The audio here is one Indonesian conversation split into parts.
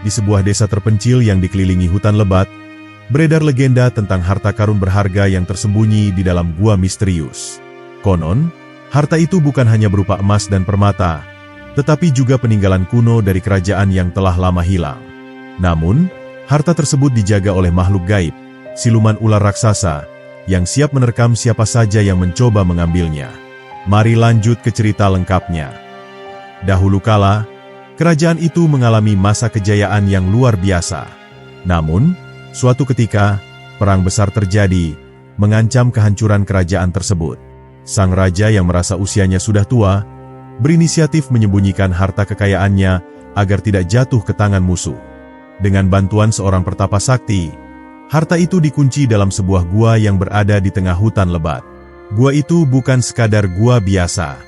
di sebuah desa terpencil yang dikelilingi hutan lebat, beredar legenda tentang harta karun berharga yang tersembunyi di dalam gua misterius. Konon, harta itu bukan hanya berupa emas dan permata, tetapi juga peninggalan kuno dari kerajaan yang telah lama hilang. Namun, harta tersebut dijaga oleh makhluk gaib, siluman ular raksasa, yang siap menerkam siapa saja yang mencoba mengambilnya. Mari lanjut ke cerita lengkapnya. Dahulu kala, kerajaan itu mengalami masa kejayaan yang luar biasa. Namun, suatu ketika, perang besar terjadi, mengancam kehancuran kerajaan tersebut. Sang raja yang merasa usianya sudah tua, berinisiatif menyembunyikan harta kekayaannya agar tidak jatuh ke tangan musuh. Dengan bantuan seorang pertapa sakti, harta itu dikunci dalam sebuah gua yang berada di tengah hutan lebat. Gua itu bukan sekadar gua biasa.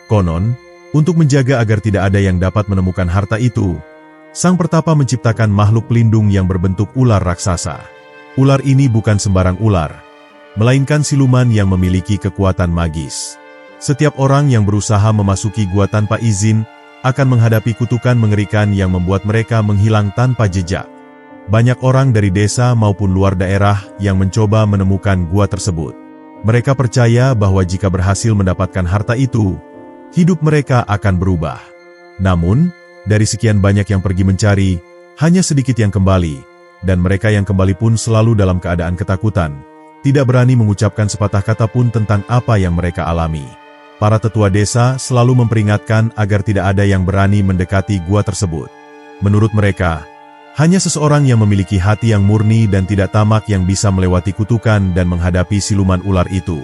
Konon, untuk menjaga agar tidak ada yang dapat menemukan harta itu, sang pertapa menciptakan makhluk pelindung yang berbentuk ular raksasa. Ular ini bukan sembarang ular, melainkan siluman yang memiliki kekuatan magis. Setiap orang yang berusaha memasuki gua tanpa izin akan menghadapi kutukan mengerikan yang membuat mereka menghilang tanpa jejak. Banyak orang dari desa maupun luar daerah yang mencoba menemukan gua tersebut. Mereka percaya bahwa jika berhasil mendapatkan harta itu, hidup mereka akan berubah. Namun, dari sekian banyak yang pergi mencari, hanya sedikit yang kembali, dan mereka yang kembali pun selalu dalam keadaan ketakutan, tidak berani mengucapkan sepatah kata pun tentang apa yang mereka alami. Para tetua desa selalu memperingatkan agar tidak ada yang berani mendekati gua tersebut. Menurut mereka, hanya seseorang yang memiliki hati yang murni dan tidak tamak yang bisa melewati kutukan dan menghadapi siluman ular itu.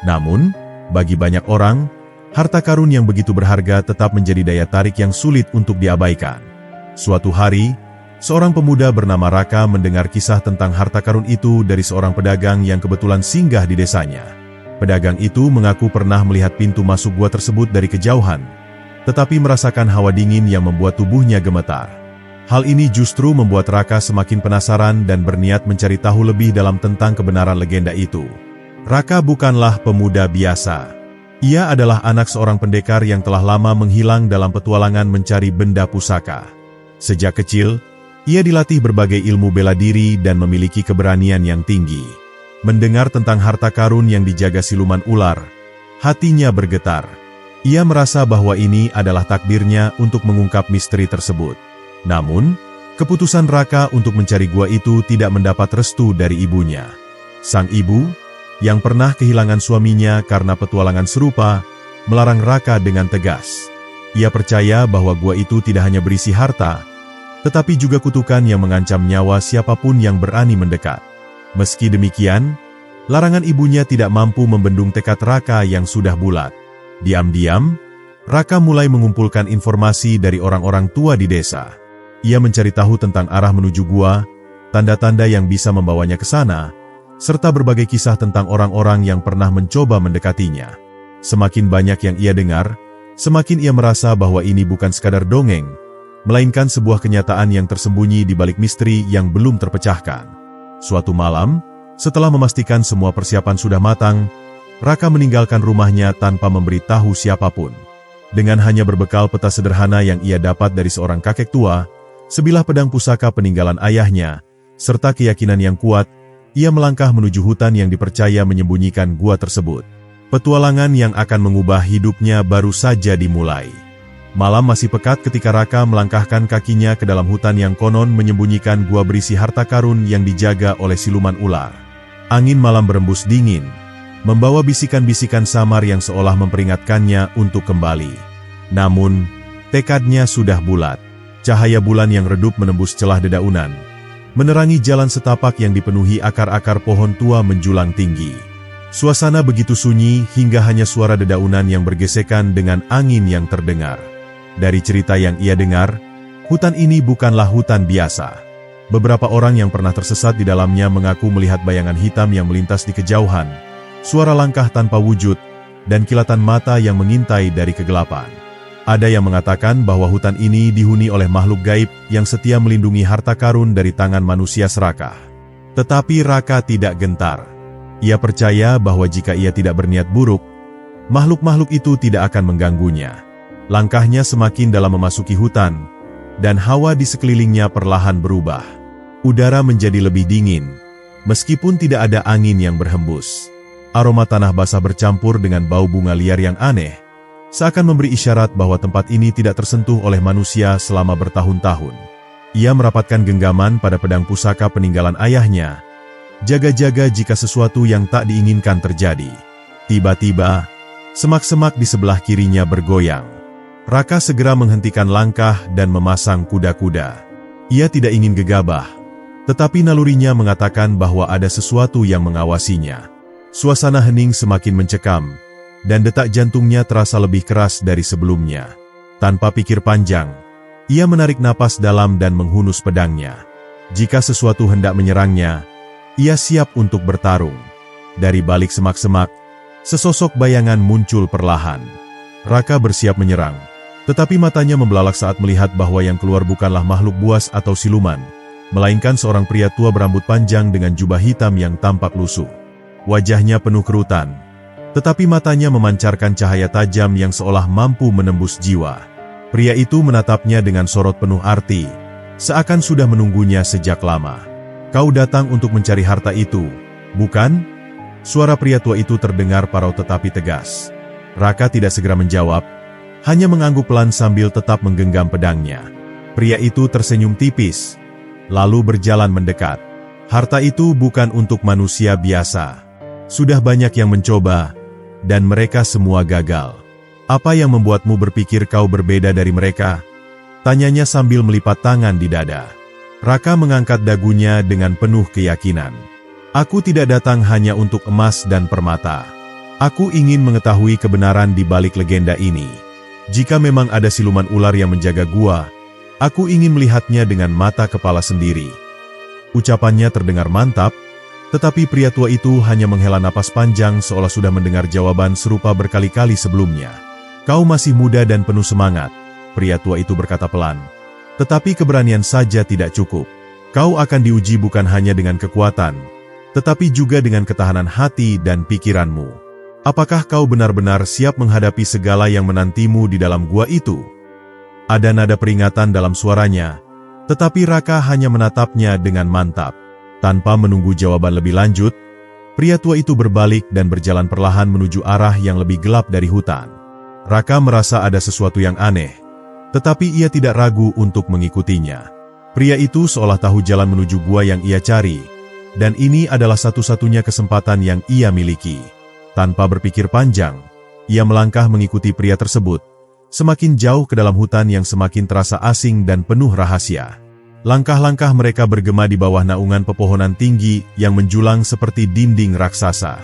Namun, bagi banyak orang, harta karun yang begitu berharga tetap menjadi daya tarik yang sulit untuk diabaikan. Suatu hari, seorang pemuda bernama Raka mendengar kisah tentang harta karun itu dari seorang pedagang yang kebetulan singgah di desanya. Pedagang itu mengaku pernah melihat pintu masuk gua tersebut dari kejauhan, tetapi merasakan hawa dingin yang membuat tubuhnya gemetar. Hal ini justru membuat Raka semakin penasaran dan berniat mencari tahu lebih dalam tentang kebenaran legenda itu. Raka bukanlah pemuda biasa. Ia adalah anak seorang pendekar yang telah lama menghilang dalam petualangan mencari benda pusaka. Sejak kecil, ia dilatih berbagai ilmu bela diri dan memiliki keberanian yang tinggi. Mendengar tentang harta karun yang dijaga siluman ular, hatinya bergetar. Ia merasa bahwa ini adalah takdirnya untuk mengungkap misteri tersebut. Namun, keputusan Raka untuk mencari gua itu tidak mendapat restu dari ibunya. Sang ibu, yang pernah kehilangan suaminya karena petualangan serupa, melarang Raka dengan tegas. Ia percaya bahwa gua itu tidak hanya berisi harta, tetapi juga kutukan yang mengancam nyawa siapapun yang berani mendekat. Meski demikian, larangan ibunya tidak mampu membendung tekad Raka yang sudah bulat. Diam-diam, Raka mulai mengumpulkan informasi dari orang-orang tua di desa. Ia mencari tahu tentang arah menuju gua, tanda-tanda yang bisa membawanya ke sana, serta berbagai kisah tentang orang-orang yang pernah mencoba mendekatinya. Semakin banyak yang ia dengar, semakin ia merasa bahwa ini bukan sekadar dongeng, melainkan sebuah kenyataan yang tersembunyi di balik misteri yang belum terpecahkan. Suatu malam, setelah memastikan semua persiapan sudah matang, Raka meninggalkan rumahnya tanpa memberitahu siapapun. Dengan hanya berbekal peta sederhana yang ia dapat dari seorang kakek tua, sebilah pedang pusaka peninggalan ayahnya, serta keyakinan yang kuat, ia melangkah menuju hutan yang dipercaya menyembunyikan gua tersebut. Petualangan yang akan mengubah hidupnya baru saja dimulai. Malam masih pekat ketika Raka melangkahkan kakinya ke dalam hutan yang konon menyembunyikan gua berisi harta karun yang dijaga oleh siluman ular. Angin malam berembus dingin, membawa bisikan-bisikan samar yang seolah memperingatkannya untuk kembali. Namun, tekadnya sudah bulat. Cahaya bulan yang redup menembus celah dedaunan, menerangi jalan setapak yang dipenuhi akar-akar pohon tua menjulang tinggi. Suasana begitu sunyi hingga hanya suara dedaunan yang bergesekan dengan angin yang terdengar. Dari cerita yang ia dengar, hutan ini bukanlah hutan biasa. Beberapa orang yang pernah tersesat di dalamnya mengaku melihat bayangan hitam yang melintas di kejauhan, suara langkah tanpa wujud, dan kilatan mata yang mengintai dari kegelapan. Ada yang mengatakan bahwa hutan ini dihuni oleh makhluk gaib yang setia melindungi harta karun dari tangan manusia serakah. Tetapi Raka tidak gentar. Ia percaya bahwa jika ia tidak berniat buruk, makhluk-makhluk itu tidak akan mengganggunya. Langkahnya semakin dalam memasuki hutan, dan hawa di sekelilingnya perlahan berubah. Udara menjadi lebih dingin, meskipun tidak ada angin yang berhembus. Aroma tanah basah bercampur dengan bau bunga liar yang aneh, seakan memberi isyarat bahwa tempat ini tidak tersentuh oleh manusia selama bertahun-tahun. Ia merapatkan genggaman pada pedang pusaka peninggalan ayahnya, jaga-jaga jika sesuatu yang tak diinginkan terjadi. Tiba-tiba, semak-semak di sebelah kirinya bergoyang. Raka segera menghentikan langkah dan memasang kuda-kuda. Ia tidak ingin gegabah, tetapi nalurinya mengatakan bahwa ada sesuatu yang mengawasinya. Suasana hening semakin mencekam, dan detak jantungnya terasa lebih keras dari sebelumnya. Tanpa pikir panjang, ia menarik napas dalam dan menghunus pedangnya. Jika sesuatu hendak menyerangnya, ia siap untuk bertarung. Dari balik semak-semak, sesosok bayangan muncul perlahan. Raka bersiap menyerang, tetapi matanya membelalak saat melihat bahwa yang keluar bukanlah makhluk buas atau siluman, melainkan seorang pria tua berambut panjang dengan jubah hitam yang tampak lusuh. Wajahnya penuh kerutan, tetapi matanya memancarkan cahaya tajam yang seolah mampu menembus jiwa. Pria itu menatapnya dengan sorot penuh arti, seakan sudah menunggunya sejak lama. "Kau datang untuk mencari harta itu, bukan?" Suara pria tua itu terdengar parau tetapi tegas. Raka tidak segera menjawab, hanya mengangguk pelan sambil tetap menggenggam pedangnya. Pria itu tersenyum tipis, lalu berjalan mendekat. "Harta itu bukan untuk manusia biasa. Sudah banyak yang mencoba, dan mereka semua gagal. Apa yang membuatmu berpikir kau berbeda dari mereka?" Tanyanya sambil melipat tangan di dada. Raka mengangkat dagunya dengan penuh keyakinan. "Aku tidak datang hanya untuk emas dan permata. Aku ingin mengetahui kebenaran di balik legenda ini. Jika memang ada siluman ular yang menjaga gua, aku ingin melihatnya dengan mata kepala sendiri." Ucapannya terdengar mantap, tetapi pria tua itu hanya menghela napas panjang seolah sudah mendengar jawaban serupa berkali-kali sebelumnya. "Kau masih muda dan penuh semangat," pria tua itu berkata pelan. "Tetapi keberanian saja tidak cukup. Kau akan diuji bukan hanya dengan kekuatan, tetapi juga dengan ketahanan hati dan pikiranmu. Apakah kau benar-benar siap menghadapi segala yang menantimu di dalam gua itu?" Ada nada peringatan dalam suaranya, tetapi Raka hanya menatapnya dengan mantap. Tanpa menunggu jawaban lebih lanjut, pria tua itu berbalik dan berjalan perlahan menuju arah yang lebih gelap dari hutan. Raka merasa ada sesuatu yang aneh, tetapi ia tidak ragu untuk mengikutinya. Pria itu seolah tahu jalan menuju gua yang ia cari, dan ini adalah satu-satunya kesempatan yang ia miliki. Tanpa berpikir panjang, ia melangkah mengikuti pria tersebut, semakin jauh ke dalam hutan yang semakin terasa asing dan penuh rahasia. Langkah-langkah mereka bergema di bawah naungan pepohonan tinggi yang menjulang seperti dinding raksasa.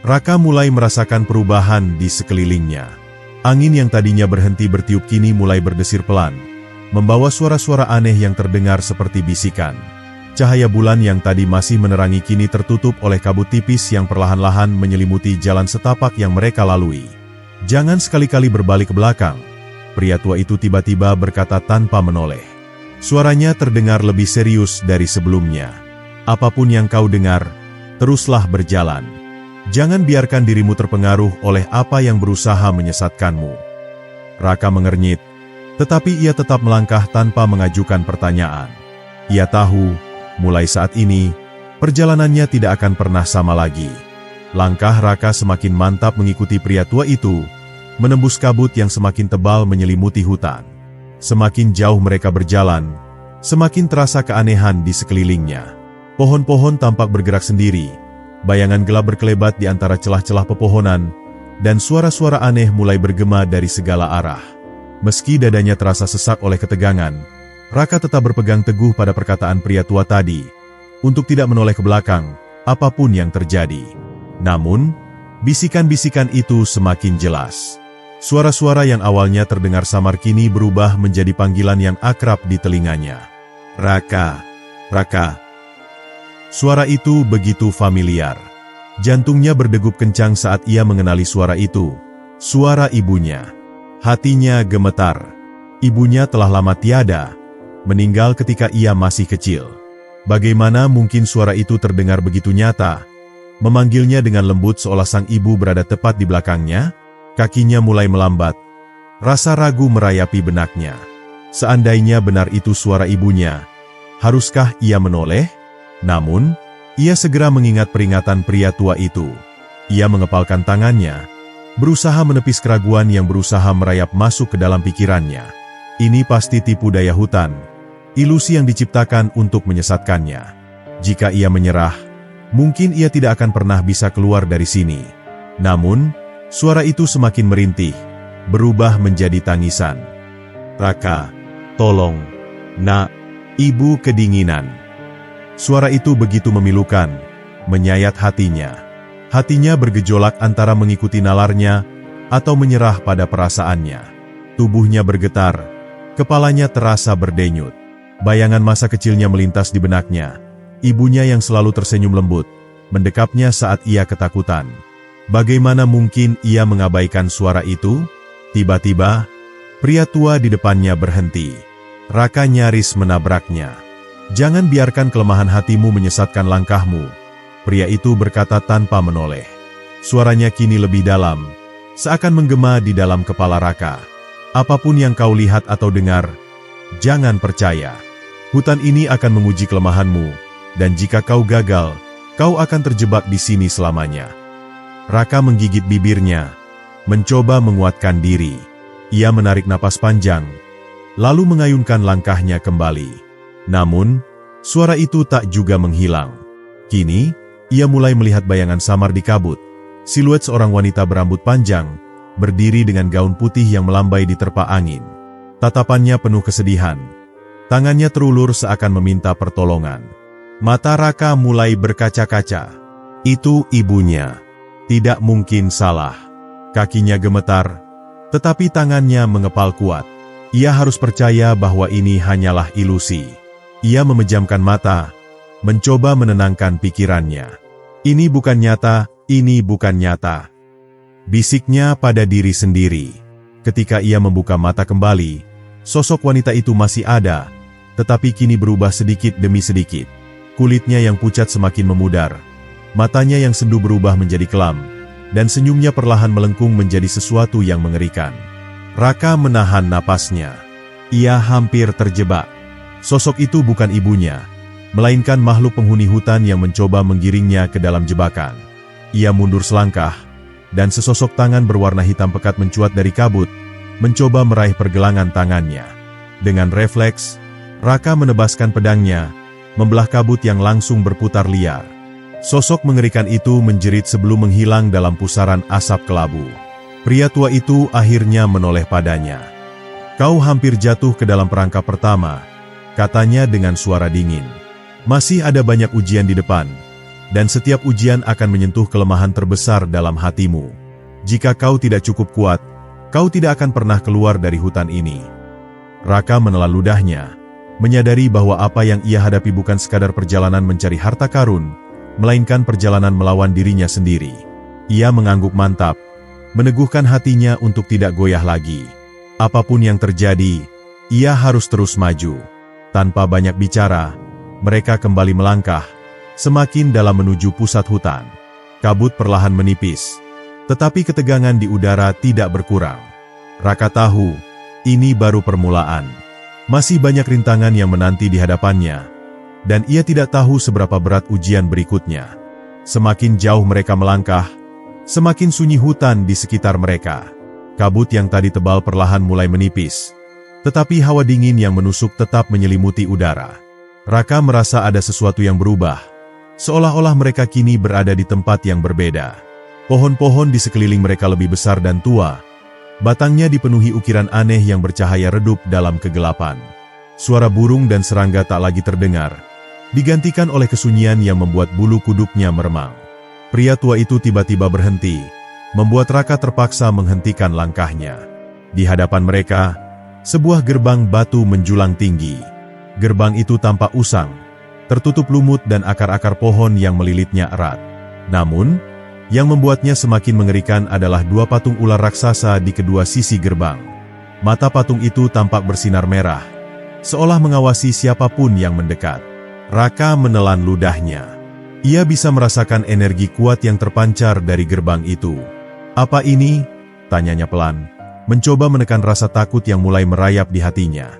Raka mulai merasakan perubahan di sekelilingnya. Angin yang tadinya berhenti bertiup kini mulai berdesir pelan, membawa suara-suara aneh yang terdengar seperti bisikan. Cahaya bulan yang tadi masih menerangi kini tertutup oleh kabut tipis yang perlahan-lahan menyelimuti jalan setapak yang mereka lalui. "Jangan sekali-kali berbalik ke belakang," pria tua itu tiba-tiba berkata tanpa menoleh. Suaranya terdengar lebih serius dari sebelumnya. "Apapun yang kau dengar, teruslah berjalan. Jangan biarkan dirimu terpengaruh oleh apa yang berusaha menyesatkanmu." Raka mengernyit, tetapi ia tetap melangkah tanpa mengajukan pertanyaan. Ia tahu, mulai saat ini, perjalanannya tidak akan pernah sama lagi. Langkah Raka semakin mantap mengikuti pria tua itu, menembus kabut yang semakin tebal menyelimuti hutan. Semakin jauh mereka berjalan, semakin terasa keanehan di sekelilingnya. Pohon-pohon tampak bergerak sendiri, bayangan gelap berkelebat di antara celah-celah pepohonan, dan suara-suara aneh mulai bergema dari segala arah. Meski dadanya terasa sesak oleh ketegangan, Raka tetap berpegang teguh pada perkataan pria tua tadi, untuk tidak menoleh ke belakang, apapun yang terjadi. Namun, bisikan-bisikan itu semakin jelas. Suara-suara yang awalnya terdengar samar kini berubah menjadi panggilan yang akrab di telinganya. "Raka, Raka." Suara itu begitu familiar. Jantungnya berdegup kencang saat ia mengenali suara itu. Suara ibunya. Hatinya gemetar. Ibunya telah lama tiada, meninggal ketika ia masih kecil. Bagaimana mungkin suara itu terdengar begitu nyata, memanggilnya dengan lembut seolah sang ibu berada tepat di belakangnya? Kakinya mulai melambat. Rasa ragu merayapi benaknya. Seandainya benar itu suara ibunya, haruskah ia menoleh? Namun, ia segera mengingat peringatan pria tua itu. Ia mengepalkan tangannya, berusaha menepis keraguan yang berusaha merayap masuk ke dalam pikirannya. Ini pasti tipu daya hutan, ilusi yang diciptakan untuk menyesatkannya. Jika ia menyerah, mungkin ia tidak akan pernah bisa keluar dari sini. Namun, suara itu semakin merintih, berubah menjadi tangisan. "Raka, tolong, nak, ibu kedinginan." Suara itu begitu memilukan, menyayat hatinya. Hatinya bergejolak antara mengikuti nalarnya atau menyerah pada perasaannya. Tubuhnya bergetar, kepalanya terasa berdenyut. Bayangan masa kecilnya melintas di benaknya. Ibunya yang selalu tersenyum lembut, mendekapnya saat ia ketakutan. Bagaimana mungkin ia mengabaikan suara itu? Tiba-tiba, pria tua di depannya berhenti. Raka nyaris menabraknya. "Jangan biarkan kelemahan hatimu menyesatkan langkahmu," pria itu berkata tanpa menoleh. Suaranya kini lebih dalam, seakan menggema di dalam kepala Raka. "Apapun yang kau lihat atau dengar, jangan percaya. Hutan ini akan menguji kelemahanmu, dan jika kau gagal, kau akan terjebak di sini selamanya." Raka menggigit bibirnya, mencoba menguatkan diri. Ia menarik napas panjang, lalu mengayunkan langkahnya kembali. Namun, suara itu tak juga menghilang. Kini, ia mulai melihat bayangan samar di kabut. Siluet seorang wanita berambut panjang, berdiri dengan gaun putih yang melambai diterpa angin. Tatapannya penuh kesedihan. Tangannya terulur seakan meminta pertolongan. Mata Raka mulai berkaca-kaca. Itu ibunya. Tidak mungkin salah. Kakinya gemetar, tetapi tangannya mengepal kuat. Ia harus percaya bahwa ini hanyalah ilusi. Ia memejamkan mata, mencoba menenangkan pikirannya. "Ini bukan nyata, ini bukan nyata," bisiknya pada diri sendiri. Ketika ia membuka mata kembali, sosok wanita itu masih ada, tetapi kini berubah sedikit demi sedikit. Kulitnya yang pucat semakin memudar, matanya yang sendu berubah menjadi kelam, dan senyumnya perlahan melengkung menjadi sesuatu yang mengerikan. Raka menahan napasnya. Ia hampir terjebak. Sosok itu bukan ibunya, melainkan makhluk penghuni hutan yang mencoba menggiringnya ke dalam jebakan. Ia mundur selangkah, dan sesosok tangan berwarna hitam pekat mencuat dari kabut, mencoba meraih pergelangan tangannya. Dengan refleks, Raka menebaskan pedangnya, membelah kabut yang langsung berputar liar. Sosok mengerikan itu menjerit sebelum menghilang dalam pusaran asap kelabu. Pria tua itu akhirnya menoleh padanya. "Kau hampir jatuh ke dalam perangkap pertama," katanya dengan suara dingin. "Masih ada banyak ujian di depan, dan setiap ujian akan menyentuh kelemahan terbesar dalam hatimu. Jika kau tidak cukup kuat, kau tidak akan pernah keluar dari hutan ini." Raka menelan ludahnya, menyadari bahwa apa yang ia hadapi bukan sekadar perjalanan mencari harta karun, melainkan perjalanan melawan dirinya sendiri. Ia mengangguk mantap, meneguhkan hatinya untuk tidak goyah lagi. Apapun yang terjadi, ia harus terus maju. Tanpa banyak bicara, mereka kembali melangkah, semakin dalam menuju pusat hutan. Kabut perlahan menipis, tetapi ketegangan di udara tidak berkurang. Raka tahu, ini baru permulaan. Masih banyak rintangan yang menanti di hadapannya, dan ia tidak tahu seberapa berat ujian berikutnya. Semakin jauh mereka melangkah, semakin sunyi hutan di sekitar mereka. Kabut yang tadi tebal perlahan mulai menipis, tetapi hawa dingin yang menusuk tetap menyelimuti udara. Raka merasa ada sesuatu yang berubah, seolah-olah mereka kini berada di tempat yang berbeda. Pohon-pohon di sekeliling mereka lebih besar dan tua, batangnya dipenuhi ukiran aneh yang bercahaya redup dalam kegelapan. Suara burung dan serangga tak lagi terdengar, digantikan oleh kesunyian yang membuat bulu kuduknya meremang. Pria tua itu tiba-tiba berhenti, membuat Raka terpaksa menghentikan langkahnya. Di hadapan mereka, sebuah gerbang batu menjulang tinggi. Gerbang itu tampak usang, tertutup lumut dan akar-akar pohon yang melilitnya erat. Namun, yang membuatnya semakin mengerikan adalah dua patung ular raksasa di kedua sisi gerbang. Mata patung itu tampak bersinar merah, seolah mengawasi siapapun yang mendekat. Raka menelan ludahnya. Ia bisa merasakan energi kuat yang terpancar dari gerbang itu. "Apa ini?" tanyanya pelan, mencoba menekan rasa takut yang mulai merayap di hatinya.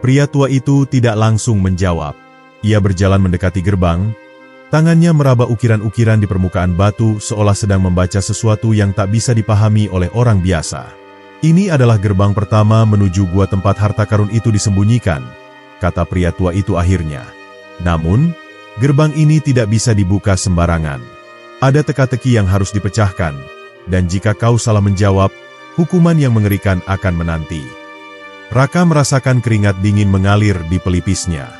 Pria tua itu tidak langsung menjawab. Ia berjalan mendekati gerbang, tangannya meraba ukiran-ukiran di permukaan batu seolah sedang membaca sesuatu yang tak bisa dipahami oleh orang biasa. Ini adalah gerbang pertama menuju gua tempat harta karun itu disembunyikan, kata pria tua itu akhirnya. Namun, gerbang ini tidak bisa dibuka sembarangan. Ada teka-teki yang harus dipecahkan, dan jika kau salah menjawab, hukuman yang mengerikan akan menanti. Raka merasakan keringat dingin mengalir di pelipisnya.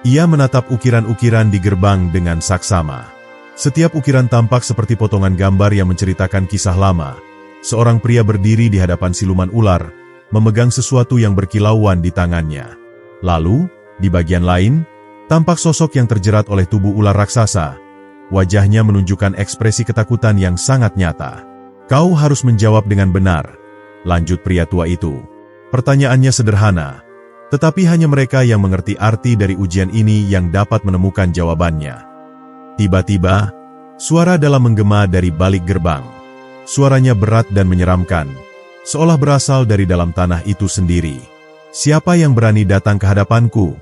Ia menatap ukiran-ukiran di gerbang dengan saksama. Setiap ukiran tampak seperti potongan gambar yang menceritakan kisah lama. Seorang pria berdiri di hadapan siluman ular, memegang sesuatu yang berkilauan di tangannya. Lalu, di bagian lain, tampak sosok yang terjerat oleh tubuh ular raksasa. Wajahnya menunjukkan ekspresi ketakutan yang sangat nyata. Kau harus menjawab dengan benar, lanjut pria tua itu. Pertanyaannya sederhana, tetapi hanya mereka yang mengerti arti dari ujian ini yang dapat menemukan jawabannya. Tiba-tiba, suara dalam menggema dari balik gerbang. Suaranya berat dan menyeramkan, seolah berasal dari dalam tanah itu sendiri. Siapa yang berani datang ke hadapanku?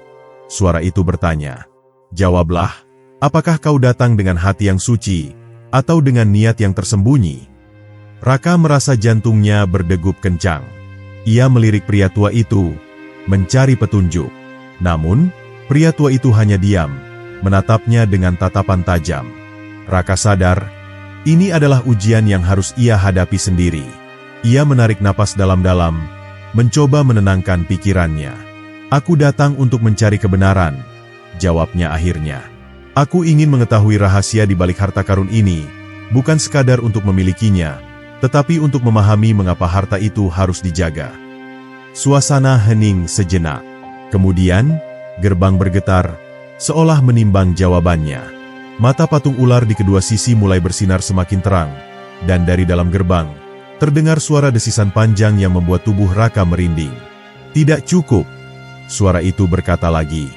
Suara itu bertanya. Jawablah, apakah kau datang dengan hati yang suci, atau dengan niat yang tersembunyi? Raka merasa jantungnya berdegup kencang. Ia melirik pria tua itu, mencari petunjuk. Namun, pria tua itu hanya diam, menatapnya dengan tatapan tajam. Raka sadar, ini adalah ujian yang harus ia hadapi sendiri. Ia menarik napas dalam-dalam, mencoba menenangkan pikirannya. Aku datang untuk mencari kebenaran, jawabnya akhirnya. Aku ingin mengetahui rahasia di balik harta karun ini, bukan sekadar untuk memilikinya, tetapi untuk memahami mengapa harta itu harus dijaga. Suasana hening sejenak. Kemudian, gerbang bergetar, seolah menimbang jawabannya. Mata patung ular di kedua sisi mulai bersinar semakin terang, dan dari dalam gerbang, terdengar suara desisan panjang yang membuat tubuh Raka merinding. Tidak cukup, suara itu berkata lagi.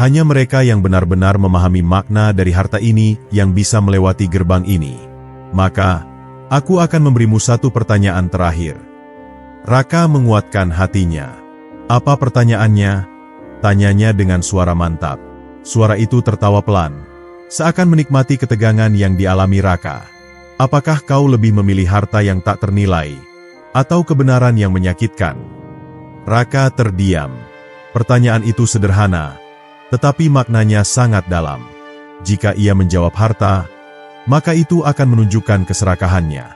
Hanya mereka yang benar-benar memahami makna dari harta ini yang bisa melewati gerbang ini. Maka, aku akan memberimu satu pertanyaan terakhir. Raka menguatkan hatinya. Apa pertanyaannya? Tanyanya dengan suara mantap. Suara itu tertawa pelan, seakan menikmati ketegangan yang dialami Raka. Apakah kau lebih memilih harta yang tak ternilai, atau kebenaran yang menyakitkan? Raka terdiam. Pertanyaan itu sederhana, tetapi maknanya sangat dalam. Jika ia menjawab harta, maka itu akan menunjukkan keserakahannya.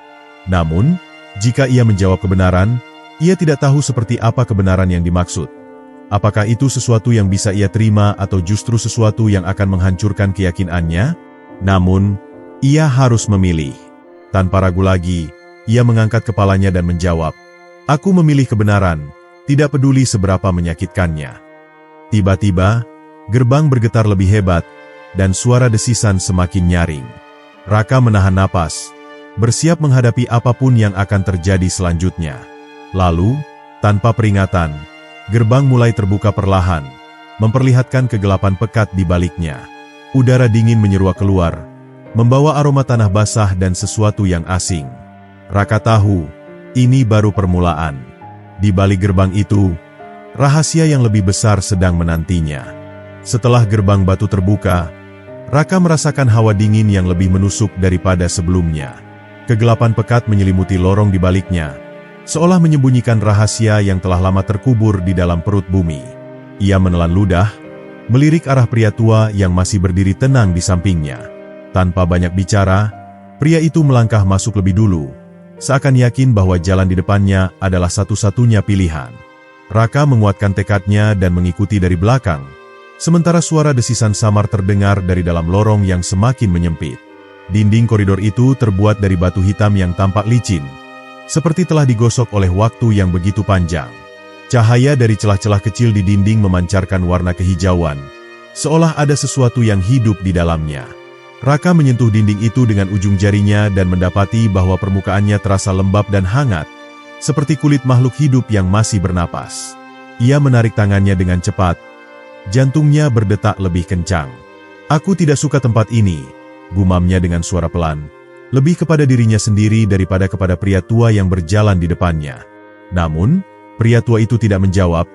Namun, jika ia menjawab kebenaran, ia tidak tahu seperti apa kebenaran yang dimaksud. Apakah itu sesuatu yang bisa ia terima atau justru sesuatu yang akan menghancurkan keyakinannya? Namun, ia harus memilih. Tanpa ragu lagi, ia mengangkat kepalanya dan menjawab, "Aku memilih kebenaran, tidak peduli seberapa menyakitkannya." Tiba-tiba, gerbang bergetar lebih hebat, dan suara desisan semakin nyaring. Raka menahan napas, bersiap menghadapi apapun yang akan terjadi selanjutnya. Lalu, tanpa peringatan, gerbang mulai terbuka perlahan, memperlihatkan kegelapan pekat di baliknya. Udara dingin menyeruak keluar, membawa aroma tanah basah dan sesuatu yang asing. Raka tahu, ini baru permulaan. Di balik gerbang itu, rahasia yang lebih besar sedang menantinya. Setelah gerbang batu terbuka, Raka merasakan hawa dingin yang lebih menusuk daripada sebelumnya. Kegelapan pekat menyelimuti lorong di baliknya, seolah menyembunyikan rahasia yang telah lama terkubur di dalam perut bumi. Ia menelan ludah, melirik arah pria tua yang masih berdiri tenang di sampingnya. Tanpa banyak bicara, pria itu melangkah masuk lebih dulu, seakan yakin bahwa jalan di depannya adalah satu-satunya pilihan. Raka menguatkan tekadnya dan mengikuti dari belakang, sementara suara desisan samar terdengar dari dalam lorong yang semakin menyempit. Dinding koridor itu terbuat dari batu hitam yang tampak licin, seperti telah digosok oleh waktu yang begitu panjang. Cahaya dari celah-celah kecil di dinding memancarkan warna kehijauan, seolah ada sesuatu yang hidup di dalamnya. Raka menyentuh dinding itu dengan ujung jarinya dan mendapati bahwa permukaannya terasa lembab dan hangat, seperti kulit makhluk hidup yang masih bernapas. Ia menarik tangannya dengan cepat, jantungnya berdetak lebih kencang. "Aku tidak suka tempat ini," gumamnya dengan suara pelan, lebih kepada dirinya sendiri daripada kepada pria tua yang berjalan di depannya. Namun, pria tua itu tidak menjawab.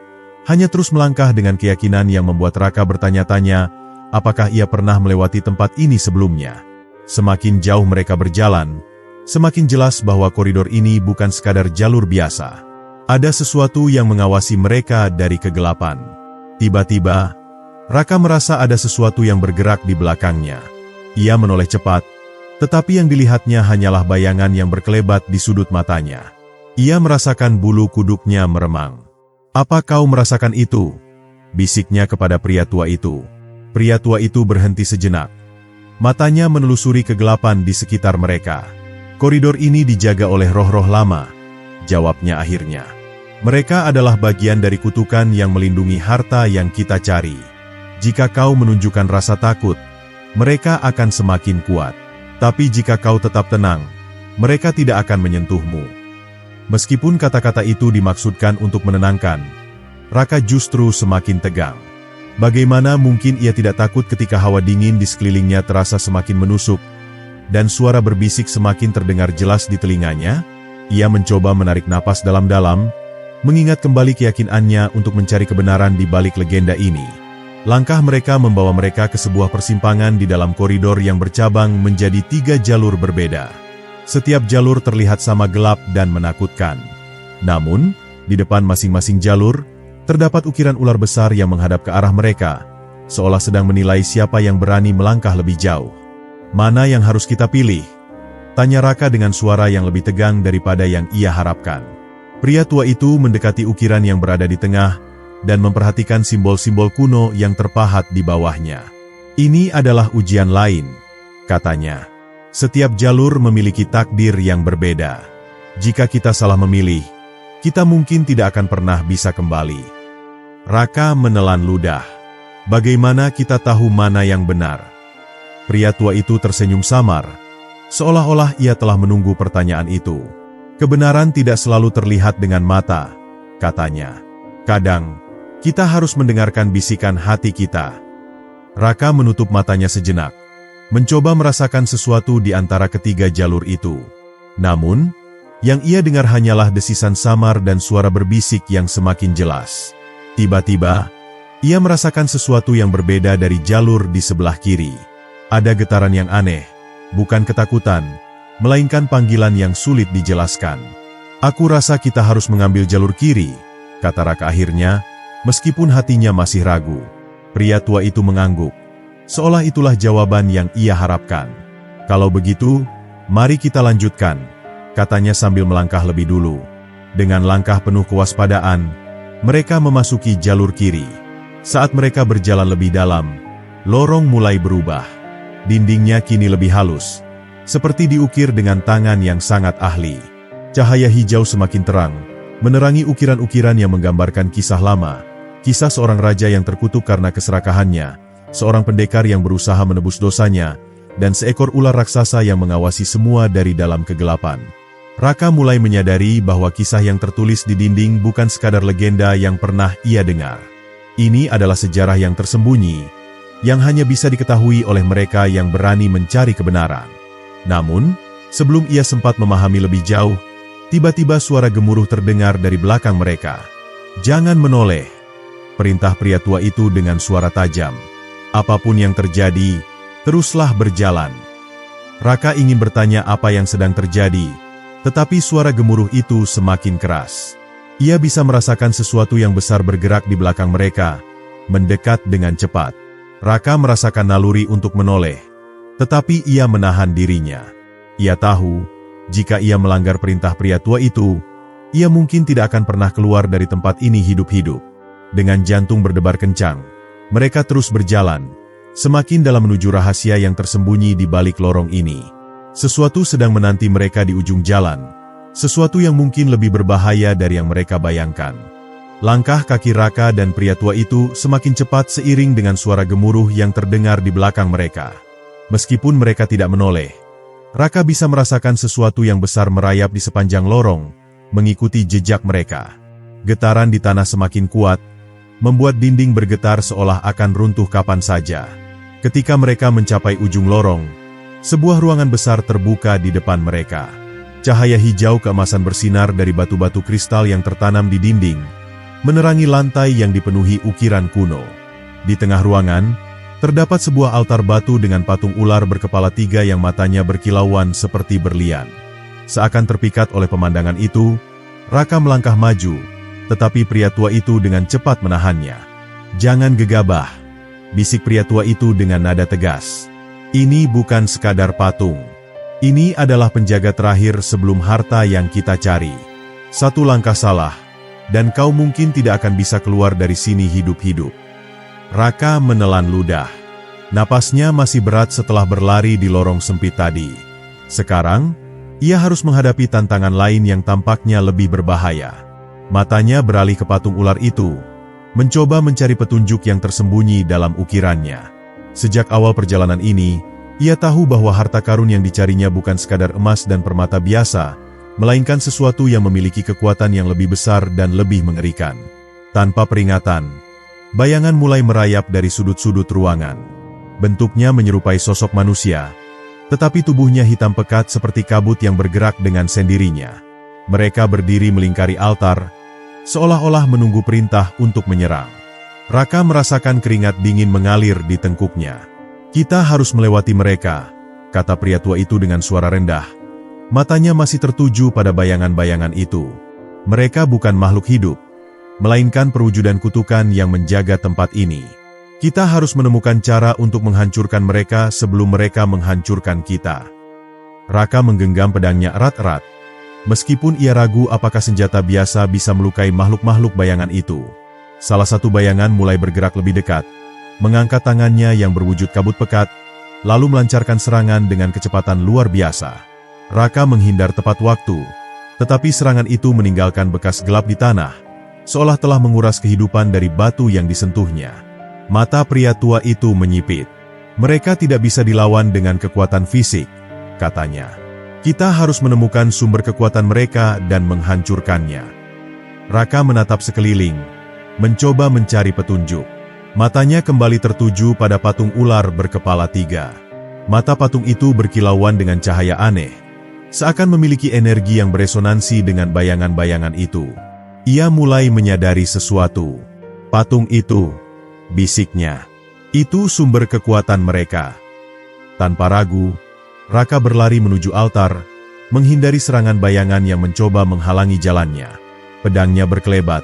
Hanya terus melangkah dengan keyakinan yang membuat Raka bertanya-tanya, apakah ia pernah melewati tempat ini sebelumnya. Semakin jauh mereka berjalan, semakin jelas bahwa koridor ini bukan sekadar jalur biasa. Ada sesuatu yang mengawasi mereka dari kegelapan. Tiba-tiba, Raka merasa ada sesuatu yang bergerak di belakangnya. Ia menoleh cepat, tetapi yang dilihatnya hanyalah bayangan yang berkelebat di sudut matanya. Ia merasakan bulu kuduknya meremang. "Apa kau merasakan itu?" bisiknya kepada pria tua itu. Pria tua itu berhenti sejenak. Matanya menelusuri kegelapan di sekitar mereka. "Koridor ini dijaga oleh roh-roh lama," jawabnya akhirnya. "Mereka adalah bagian dari kutukan yang melindungi harta yang kita cari. Jika kau menunjukkan rasa takut, mereka akan semakin kuat. Tapi jika kau tetap tenang, mereka tidak akan menyentuhmu." Meskipun kata-kata itu dimaksudkan untuk menenangkan, Raka justru semakin tegang. Bagaimana mungkin ia tidak takut ketika hawa dingin di sekelilingnya terasa semakin menusuk, dan suara berbisik semakin terdengar jelas di telinganya? Ia mencoba menarik napas dalam-dalam, mengingat kembali keyakinannya untuk mencari kebenaran di balik legenda ini. Langkah mereka membawa mereka ke sebuah persimpangan di dalam koridor yang bercabang menjadi 3 jalur berbeda. Setiap jalur terlihat sama gelap dan menakutkan. Namun, di depan masing-masing jalur, terdapat ukiran ular besar yang menghadap ke arah mereka, seolah sedang menilai siapa yang berani melangkah lebih jauh. "Mana yang harus kita pilih?" tanya Raka dengan suara yang lebih tegang daripada yang ia harapkan. Pria tua itu mendekati ukiran yang berada di tengah, dan memperhatikan simbol-simbol kuno yang terpahat di bawahnya. "Ini adalah ujian lain," katanya. "Setiap jalur memiliki takdir yang berbeda. Jika kita salah memilih, kita mungkin tidak akan pernah bisa kembali." Raka menelan ludah. "Bagaimana kita tahu mana yang benar?" Pria tua itu tersenyum samar, seolah-olah ia telah menunggu pertanyaan itu. "Kebenaran tidak selalu terlihat dengan mata," katanya. "Kadang, kita harus mendengarkan bisikan hati kita." Raka menutup matanya sejenak, mencoba merasakan sesuatu di antara ketiga jalur itu. Namun, yang ia dengar hanyalah desisan samar dan suara berbisik yang semakin jelas. Tiba-tiba, ia merasakan sesuatu yang berbeda dari jalur di sebelah kiri. Ada getaran yang aneh, bukan ketakutan, melainkan panggilan yang sulit dijelaskan. "Aku rasa kita harus mengambil jalur kiri," kata Raka akhirnya, meskipun hatinya masih ragu. Pria tua itu mengangguk, seolah itulah jawaban yang ia harapkan. "Kalau begitu, mari kita lanjutkan," katanya sambil melangkah lebih dulu. Dengan langkah penuh kewaspadaan, mereka memasuki jalur kiri. Saat mereka berjalan lebih dalam, lorong mulai berubah. Dindingnya kini lebih halus, seperti diukir dengan tangan yang sangat ahli. Cahaya hijau semakin terang, menerangi ukiran-ukiran yang menggambarkan kisah lama, kisah seorang raja yang terkutuk karena keserakahannya, seorang pendekar yang berusaha menebus dosanya, dan seekor ular raksasa yang mengawasi semua dari dalam kegelapan. Raka mulai menyadari bahwa kisah yang tertulis di dinding bukan sekadar legenda yang pernah ia dengar. Ini adalah sejarah yang tersembunyi, yang hanya bisa diketahui oleh mereka yang berani mencari kebenaran. Namun, sebelum ia sempat memahami lebih jauh, tiba-tiba suara gemuruh terdengar dari belakang mereka. "Jangan menoleh," perintah pria tua itu dengan suara tajam. "Apapun yang terjadi, teruslah berjalan." Raka ingin bertanya apa yang sedang terjadi, tetapi suara gemuruh itu semakin keras. Ia bisa merasakan sesuatu yang besar bergerak di belakang mereka, mendekat dengan cepat. Raka merasakan naluri untuk menoleh, tetapi ia menahan dirinya. Ia tahu, jika ia melanggar perintah pria tua itu, ia mungkin tidak akan pernah keluar dari tempat ini hidup-hidup. Dengan jantung berdebar kencang, mereka terus berjalan, semakin dalam menuju rahasia yang tersembunyi di balik lorong ini. Sesuatu sedang menanti mereka di ujung jalan, sesuatu yang mungkin lebih berbahaya dari yang mereka bayangkan. Langkah kaki Raka dan pria tua itu semakin cepat seiring dengan suara gemuruh yang terdengar di belakang mereka. Meskipun mereka tidak menoleh, Raka bisa merasakan sesuatu yang besar merayap di sepanjang lorong, mengikuti jejak mereka. Getaran di tanah semakin kuat, membuat dinding bergetar seolah akan runtuh kapan saja. Ketika mereka mencapai ujung lorong, sebuah ruangan besar terbuka di depan mereka. Cahaya hijau keemasan bersinar dari batu-batu kristal yang tertanam di dinding, menerangi lantai yang dipenuhi ukiran kuno. Di tengah ruangan, terdapat sebuah altar batu dengan patung ular berkepala 3 yang matanya berkilauan seperti berlian. Seakan terpikat oleh pemandangan itu, Raka melangkah maju, tetapi pria tua itu dengan cepat menahannya. "Jangan gegabah," bisik pria tua itu dengan nada tegas. "Ini bukan sekadar patung. Ini adalah penjaga terakhir sebelum harta yang kita cari. Satu langkah salah, dan kau mungkin tidak akan bisa keluar dari sini hidup-hidup." Raka menelan ludah. Napasnya masih berat setelah berlari di lorong sempit tadi. Sekarang, ia harus menghadapi tantangan lain yang tampaknya lebih berbahaya. Matanya beralih ke patung ular itu, mencoba mencari petunjuk yang tersembunyi dalam ukirannya. Sejak awal perjalanan ini, ia tahu bahwa harta karun yang dicarinya bukan sekadar emas dan permata biasa, melainkan sesuatu yang memiliki kekuatan yang lebih besar dan lebih mengerikan. Tanpa peringatan, bayangan mulai merayap dari sudut-sudut ruangan. Bentuknya menyerupai sosok manusia, tetapi tubuhnya hitam pekat seperti kabut yang bergerak dengan sendirinya. Mereka berdiri melingkari altar, seolah-olah menunggu perintah untuk menyerang. Raka merasakan keringat dingin mengalir di tengkuknya. "Kita harus melewati mereka," kata pria tua itu dengan suara rendah. Matanya masih tertuju pada bayangan-bayangan itu. "Mereka bukan makhluk hidup, melainkan perwujudan kutukan yang menjaga tempat ini. Kita harus menemukan cara untuk menghancurkan mereka sebelum mereka menghancurkan kita." Raka menggenggam pedangnya erat-erat, meskipun ia ragu apakah senjata biasa bisa melukai makhluk-makhluk bayangan itu. Salah satu bayangan mulai bergerak lebih dekat, mengangkat tangannya yang berwujud kabut pekat, lalu melancarkan serangan dengan kecepatan luar biasa. Raka menghindar tepat waktu, tetapi serangan itu meninggalkan bekas gelap di tanah, seolah telah menguras kehidupan dari batu yang disentuhnya. Mata pria tua itu menyipit. "Mereka tidak bisa dilawan dengan kekuatan fisik," katanya. "Kita harus menemukan sumber kekuatan mereka dan menghancurkannya." Raka menatap sekeliling, mencoba mencari petunjuk. Matanya kembali tertuju pada patung ular berkepala 3. Mata patung itu berkilauan dengan cahaya aneh, seakan memiliki energi yang beresonansi dengan bayangan-bayangan itu. Ia mulai menyadari sesuatu. "Patung itu," bisiknya, "itu sumber kekuatan mereka." Tanpa ragu, Raka berlari menuju altar, menghindari serangan bayangan yang mencoba menghalangi jalannya. Pedangnya berkelebat,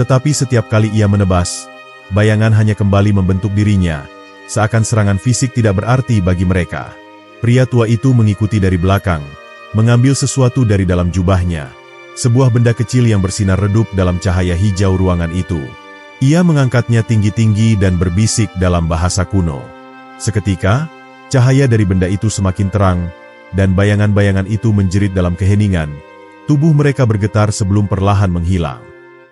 tetapi setiap kali ia menebas, bayangan hanya kembali membentuk dirinya, seakan serangan fisik tidak berarti bagi mereka. Pria tua itu mengikuti dari belakang, mengambil sesuatu dari dalam jubahnya, sebuah benda kecil yang bersinar redup dalam cahaya hijau ruangan itu. Ia mengangkatnya tinggi-tinggi dan berbisik dalam bahasa kuno. Seketika, cahaya dari benda itu semakin terang, dan bayangan-bayangan itu menjerit dalam keheningan. Tubuh mereka bergetar sebelum perlahan menghilang.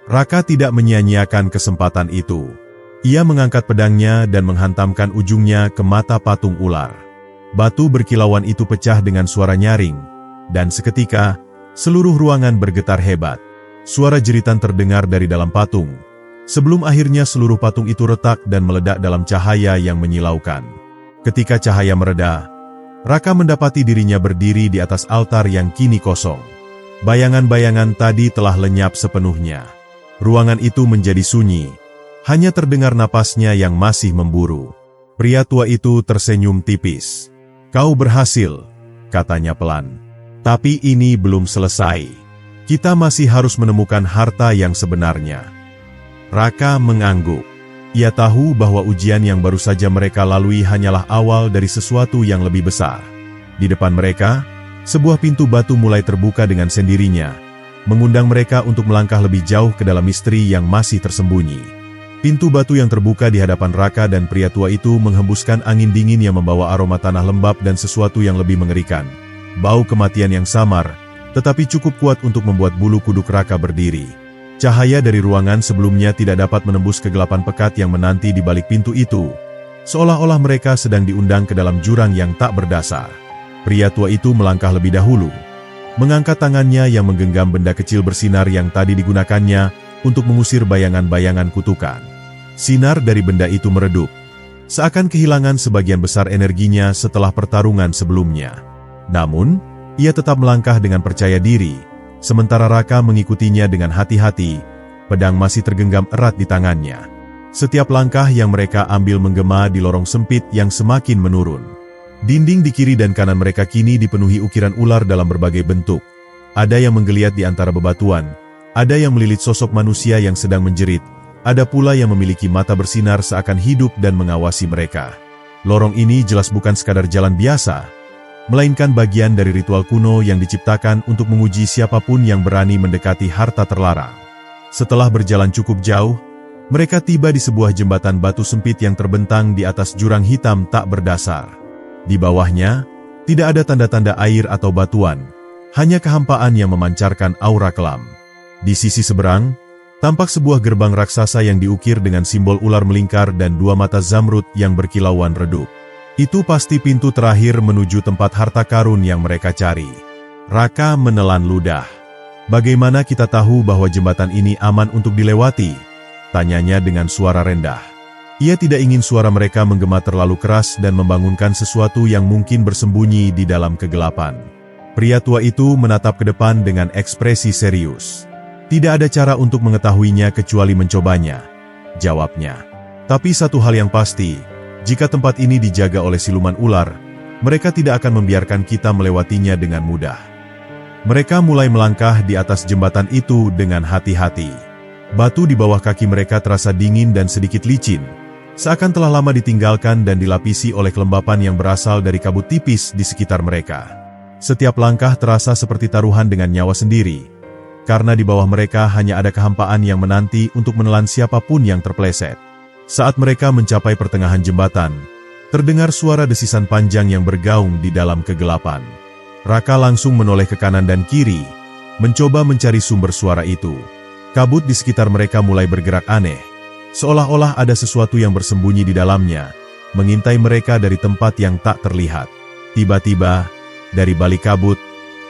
Raka tidak menyia-nyiakan kesempatan itu. Ia mengangkat pedangnya dan menghantamkan ujungnya ke mata patung ular. Batu berkilauan itu pecah dengan suara nyaring, dan seketika, seluruh ruangan bergetar hebat. Suara jeritan terdengar dari dalam patung, sebelum akhirnya seluruh patung itu retak dan meledak dalam cahaya yang menyilaukan. Ketika cahaya mereda, Raka mendapati dirinya berdiri di atas altar yang kini kosong. Bayangan-bayangan tadi telah lenyap sepenuhnya. Ruangan itu menjadi sunyi, hanya terdengar napasnya yang masih memburu. Pria tua itu tersenyum tipis. "Kau berhasil," katanya pelan. "Tapi ini belum selesai. Kita masih harus menemukan harta yang sebenarnya." Raka mengangguk. Ia tahu bahwa ujian yang baru saja mereka lalui hanyalah awal dari sesuatu yang lebih besar. Di depan mereka, sebuah pintu batu mulai terbuka dengan sendirinya, mengundang mereka untuk melangkah lebih jauh ke dalam misteri yang masih tersembunyi. Pintu batu yang terbuka di hadapan Raka dan pria tua itu menghembuskan angin dingin yang membawa aroma tanah lembab dan sesuatu yang lebih mengerikan. Bau kematian yang samar, tetapi cukup kuat untuk membuat bulu kuduk Raka berdiri. Cahaya dari ruangan sebelumnya tidak dapat menembus kegelapan pekat yang menanti di balik pintu itu, seolah-olah mereka sedang diundang ke dalam jurang yang tak berdasar. Pria tua itu melangkah lebih dahulu, mengangkat tangannya yang menggenggam benda kecil bersinar yang tadi digunakannya untuk mengusir bayangan-bayangan kutukan. Sinar dari benda itu meredup, seakan kehilangan sebagian besar energinya setelah pertarungan sebelumnya. Namun, ia tetap melangkah dengan percaya diri, sementara Raka mengikutinya dengan hati-hati, Pedang masih tergenggam erat di tangannya. Setiap langkah yang mereka ambil menggema di lorong sempit yang semakin menurun. Dinding di kiri dan kanan mereka kini dipenuhi ukiran ular dalam berbagai bentuk. Ada yang menggeliat di antara bebatuan, ada yang melilit sosok manusia yang sedang menjerit, ada pula yang memiliki mata bersinar seakan hidup dan mengawasi mereka. Lorong ini jelas bukan sekadar jalan biasa, melainkan bagian dari ritual kuno yang diciptakan untuk menguji siapapun yang berani mendekati harta terlarang. Setelah berjalan cukup jauh, mereka tiba di sebuah jembatan batu sempit yang terbentang di atas jurang hitam tak berdasar. Di bawahnya, tidak ada tanda-tanda air atau batuan, hanya kehampaan yang memancarkan aura kelam. Di sisi seberang, tampak sebuah gerbang raksasa yang diukir dengan simbol ular melingkar dan dua mata zamrud yang berkilauan redup. Itu pasti pintu terakhir menuju tempat harta karun yang mereka cari. Raka menelan ludah. Bagaimana kita tahu bahwa jembatan ini aman untuk dilewati? Tanyanya dengan suara rendah. Ia tidak ingin suara mereka menggema terlalu keras dan membangunkan sesuatu yang mungkin bersembunyi di dalam kegelapan. Pria tua itu menatap ke depan dengan ekspresi serius. Tidak ada cara untuk mengetahuinya kecuali mencobanya, jawabnya. Tapi satu hal yang pasti, jika tempat ini dijaga oleh siluman ular, mereka tidak akan membiarkan kita melewatinya dengan mudah. Mereka mulai melangkah di atas jembatan itu dengan hati-hati. Batu di bawah kaki mereka terasa dingin dan sedikit licin, seakan telah lama ditinggalkan dan dilapisi oleh kelembapan yang berasal dari kabut tipis di sekitar mereka. Setiap langkah terasa seperti taruhan dengan nyawa sendiri, karena di bawah mereka hanya ada kehampaan yang menanti untuk menelan siapapun yang terpeleset. Saat mereka mencapai pertengahan jembatan, terdengar suara desisan panjang yang bergaung di dalam kegelapan. Raka langsung menoleh ke kanan dan kiri, mencoba mencari sumber suara itu. Kabut di sekitar mereka mulai bergerak aneh, seolah-olah ada sesuatu yang bersembunyi di dalamnya, mengintai mereka dari tempat yang tak terlihat. Tiba-tiba, dari balik kabut,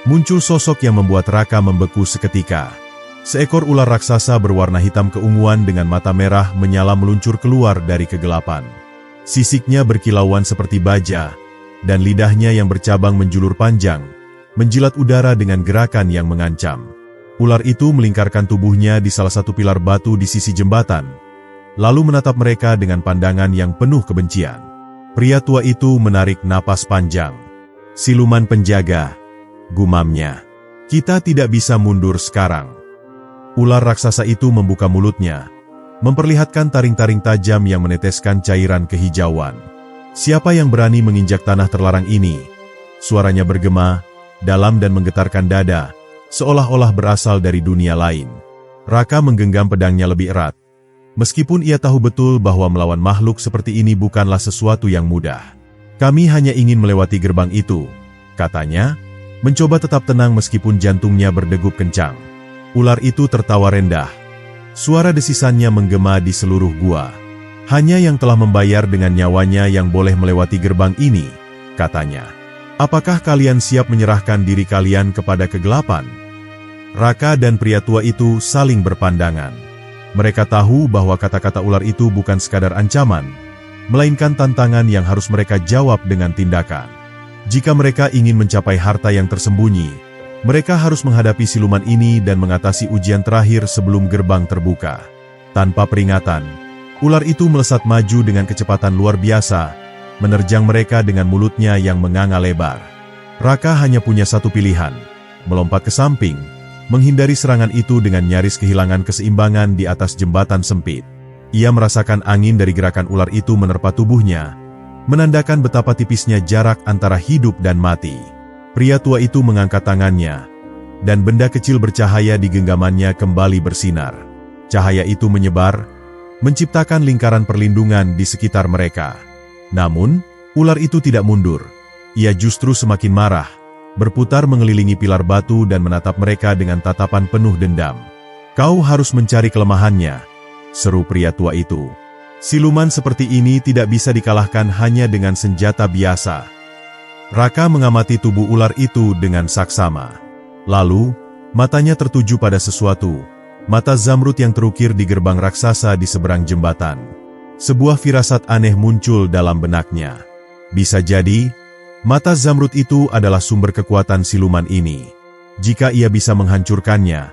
muncul sosok yang membuat Raka membeku seketika. Seekor ular raksasa berwarna hitam keunguan dengan mata merah menyala meluncur keluar dari kegelapan. Sisiknya berkilauan seperti baja, dan lidahnya yang bercabang menjulur panjang, menjilat udara dengan gerakan yang mengancam. Ular itu melingkarkan tubuhnya di salah satu pilar batu di sisi jembatan, lalu menatap mereka dengan pandangan yang penuh kebencian. Pria tua itu menarik napas panjang. Siluman penjaga, gumamnya. Kita tidak bisa mundur sekarang. Ular raksasa itu membuka mulutnya, memperlihatkan taring-taring tajam yang meneteskan cairan kehijauan. Siapa yang berani menginjak tanah terlarang ini? Suaranya bergema, dalam dan menggetarkan dada, seolah-olah berasal dari dunia lain. Raka menggenggam pedangnya lebih erat. Meskipun ia tahu betul bahwa melawan makhluk seperti ini bukanlah sesuatu yang mudah. Kami hanya ingin melewati gerbang itu, katanya, mencoba tetap tenang meskipun jantungnya berdegup kencang. Ular itu tertawa rendah. Suara desisannya menggema di seluruh gua. Hanya yang telah membayar dengan nyawanya yang boleh melewati gerbang ini, katanya. Apakah kalian siap menyerahkan diri kalian kepada kegelapan? Raka dan pria tua itu saling berpandangan. Mereka tahu bahwa kata-kata ular itu bukan sekadar ancaman, melainkan tantangan yang harus mereka jawab dengan tindakan. Jika mereka ingin mencapai harta yang tersembunyi, mereka harus menghadapi siluman ini dan mengatasi ujian terakhir sebelum gerbang terbuka. Tanpa peringatan, ular itu melesat maju dengan kecepatan luar biasa, menerjang mereka dengan mulutnya yang menganga lebar. Raka hanya punya satu pilihan, melompat ke samping, menghindari serangan itu dengan nyaris kehilangan keseimbangan di atas jembatan sempit. Ia merasakan angin dari gerakan ular itu menerpa tubuhnya, menandakan betapa tipisnya jarak antara hidup dan mati. Pria tua itu mengangkat tangannya, dan benda kecil bercahaya di genggamannya kembali bersinar. Cahaya itu menyebar, menciptakan lingkaran perlindungan di sekitar mereka. Namun, ular itu tidak mundur. Ia justru semakin marah, berputar mengelilingi pilar batu dan menatap mereka dengan tatapan penuh dendam. Kau harus mencari kelemahannya, seru pria tua itu. Siluman seperti ini tidak bisa dikalahkan hanya dengan senjata biasa. Raka mengamati tubuh ular itu dengan saksama. Lalu, matanya tertuju pada sesuatu. Mata zamrud yang terukir di gerbang raksasa di seberang jembatan. Sebuah firasat aneh muncul dalam benaknya. Bisa jadi, mata zamrud itu adalah sumber kekuatan siluman ini. Jika ia bisa menghancurkannya,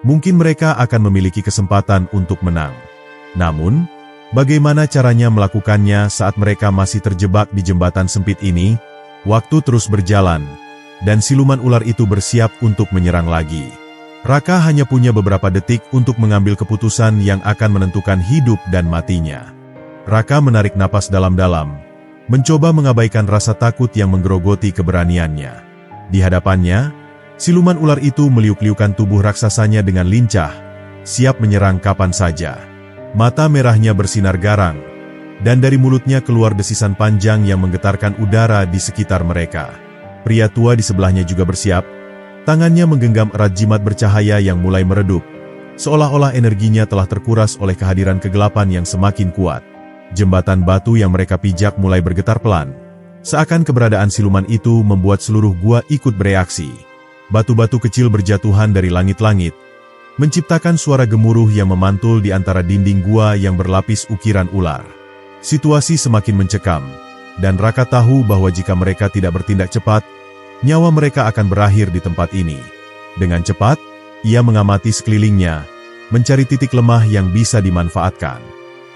mungkin mereka akan memiliki kesempatan untuk menang. Namun, bagaimana caranya melakukannya saat mereka masih terjebak di jembatan sempit ini? Waktu terus berjalan, dan siluman ular itu bersiap untuk menyerang lagi. Raka hanya punya beberapa detik untuk mengambil keputusan yang akan menentukan hidup dan matinya. Raka menarik napas dalam-dalam, mencoba mengabaikan rasa takut yang menggerogoti keberaniannya. Di hadapannya, siluman ular itu meliuk-liukan tubuh raksasanya dengan lincah, siap menyerang kapan saja. Mata merahnya bersinar garang, dan dari mulutnya keluar desisan panjang yang menggetarkan udara di sekitar mereka. Pria tua di sebelahnya juga bersiap, tangannya menggenggam erat jimat bercahaya yang mulai meredup, seolah-olah energinya telah terkuras oleh kehadiran kegelapan yang semakin kuat. Jembatan batu yang mereka pijak mulai bergetar pelan, seakan keberadaan siluman itu membuat seluruh gua ikut bereaksi. Batu-batu kecil berjatuhan dari langit-langit, menciptakan suara gemuruh yang memantul di antara dinding gua yang berlapis ukiran ular. Situasi semakin mencekam, dan Raka tahu bahwa jika mereka tidak bertindak cepat, nyawa mereka akan berakhir di tempat ini. Dengan cepat, ia mengamati sekelilingnya, mencari titik lemah yang bisa dimanfaatkan.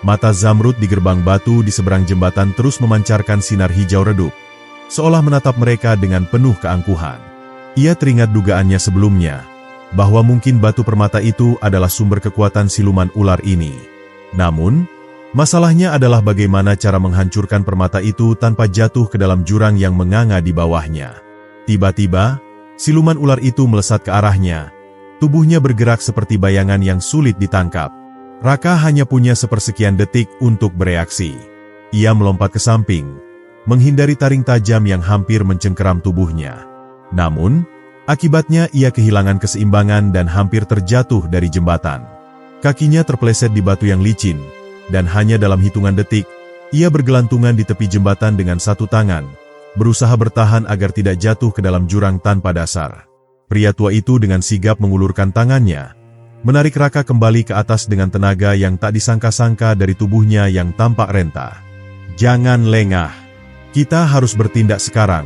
Mata Zamrud di gerbang batu di seberang jembatan terus memancarkan sinar hijau redup, seolah menatap mereka dengan penuh keangkuhan. Ia teringat dugaannya sebelumnya, bahwa mungkin batu permata itu adalah sumber kekuatan siluman ular ini. Namun, masalahnya adalah bagaimana cara menghancurkan permata itu tanpa jatuh ke dalam jurang yang menganga di bawahnya. Tiba-tiba, siluman ular itu melesat ke arahnya. Tubuhnya bergerak seperti bayangan yang sulit ditangkap. Raka hanya punya sepersekian detik untuk bereaksi. Ia melompat ke samping, menghindari taring tajam yang hampir mencengkeram tubuhnya. Namun, akibatnya ia kehilangan keseimbangan dan hampir terjatuh dari jembatan. Kakinya terpeleset di batu yang licin, dan hanya dalam hitungan detik, ia bergelantungan di tepi jembatan dengan satu tangan, berusaha bertahan agar tidak jatuh ke dalam jurang tanpa dasar. Pria tua itu dengan sigap mengulurkan tangannya, menarik Raka kembali ke atas dengan tenaga yang tak disangka-sangka dari tubuhnya yang tampak renta. "Jangan lengah. Kita harus bertindak sekarang,"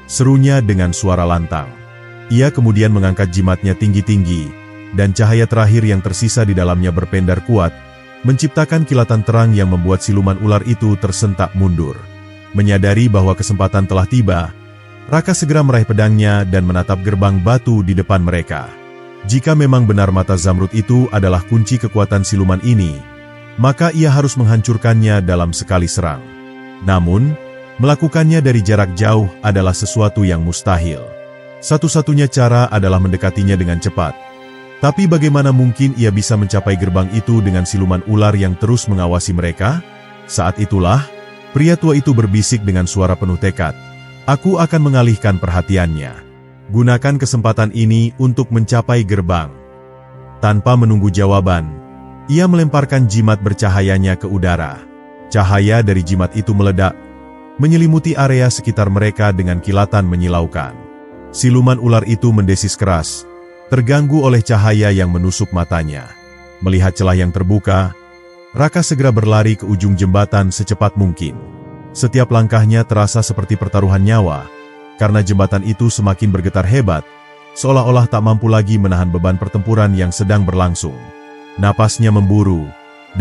serunya dengan suara lantang. Ia kemudian mengangkat jimatnya tinggi-tinggi, dan cahaya terakhir yang tersisa di dalamnya berpendar kuat, menciptakan kilatan terang yang membuat siluman ular itu tersentak mundur. Menyadari bahwa kesempatan telah tiba, Raka segera meraih pedangnya dan menatap gerbang batu di depan mereka. Jika memang benar mata Zamrud itu adalah kunci kekuatan siluman ini, maka ia harus menghancurkannya dalam sekali serang. Namun, melakukannya dari jarak jauh adalah sesuatu yang mustahil. Satu-satunya cara adalah mendekatinya dengan cepat. Tapi bagaimana mungkin ia bisa mencapai gerbang itu dengan siluman ular yang terus mengawasi mereka? Saat itulah, pria tua itu berbisik dengan suara penuh tekad. "Aku akan mengalihkan perhatiannya. Gunakan kesempatan ini untuk mencapai gerbang." Tanpa menunggu jawaban, ia melemparkan jimat bercahayanya ke udara. Cahaya dari jimat itu meledak, menyelimuti area sekitar mereka dengan kilatan menyilaukan. Siluman ular itu mendesis keras, terganggu oleh cahaya yang menusuk matanya. Melihat celah yang terbuka, Raka segera berlari ke ujung jembatan secepat mungkin. Setiap langkahnya terasa seperti pertaruhan nyawa, karena jembatan itu semakin bergetar hebat, seolah-olah tak mampu lagi menahan beban pertempuran yang sedang berlangsung. Napasnya memburu,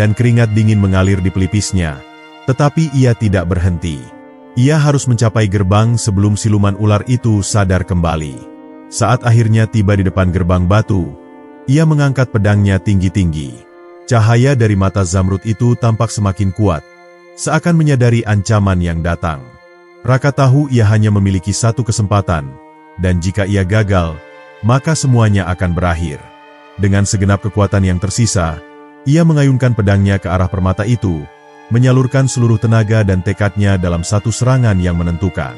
dan keringat dingin mengalir di pelipisnya, tetapi ia tidak berhenti. Ia harus mencapai gerbang sebelum siluman ular itu sadar kembali. Saat akhirnya tiba di depan gerbang batu, ia mengangkat pedangnya tinggi-tinggi. Cahaya dari mata Zamrud itu tampak semakin kuat, seakan menyadari ancaman yang datang. Raka tahu ia hanya memiliki satu kesempatan, dan jika ia gagal, maka semuanya akan berakhir. Dengan segenap kekuatan yang tersisa, ia mengayunkan pedangnya ke arah permata itu, menyalurkan seluruh tenaga dan tekadnya dalam satu serangan yang menentukan.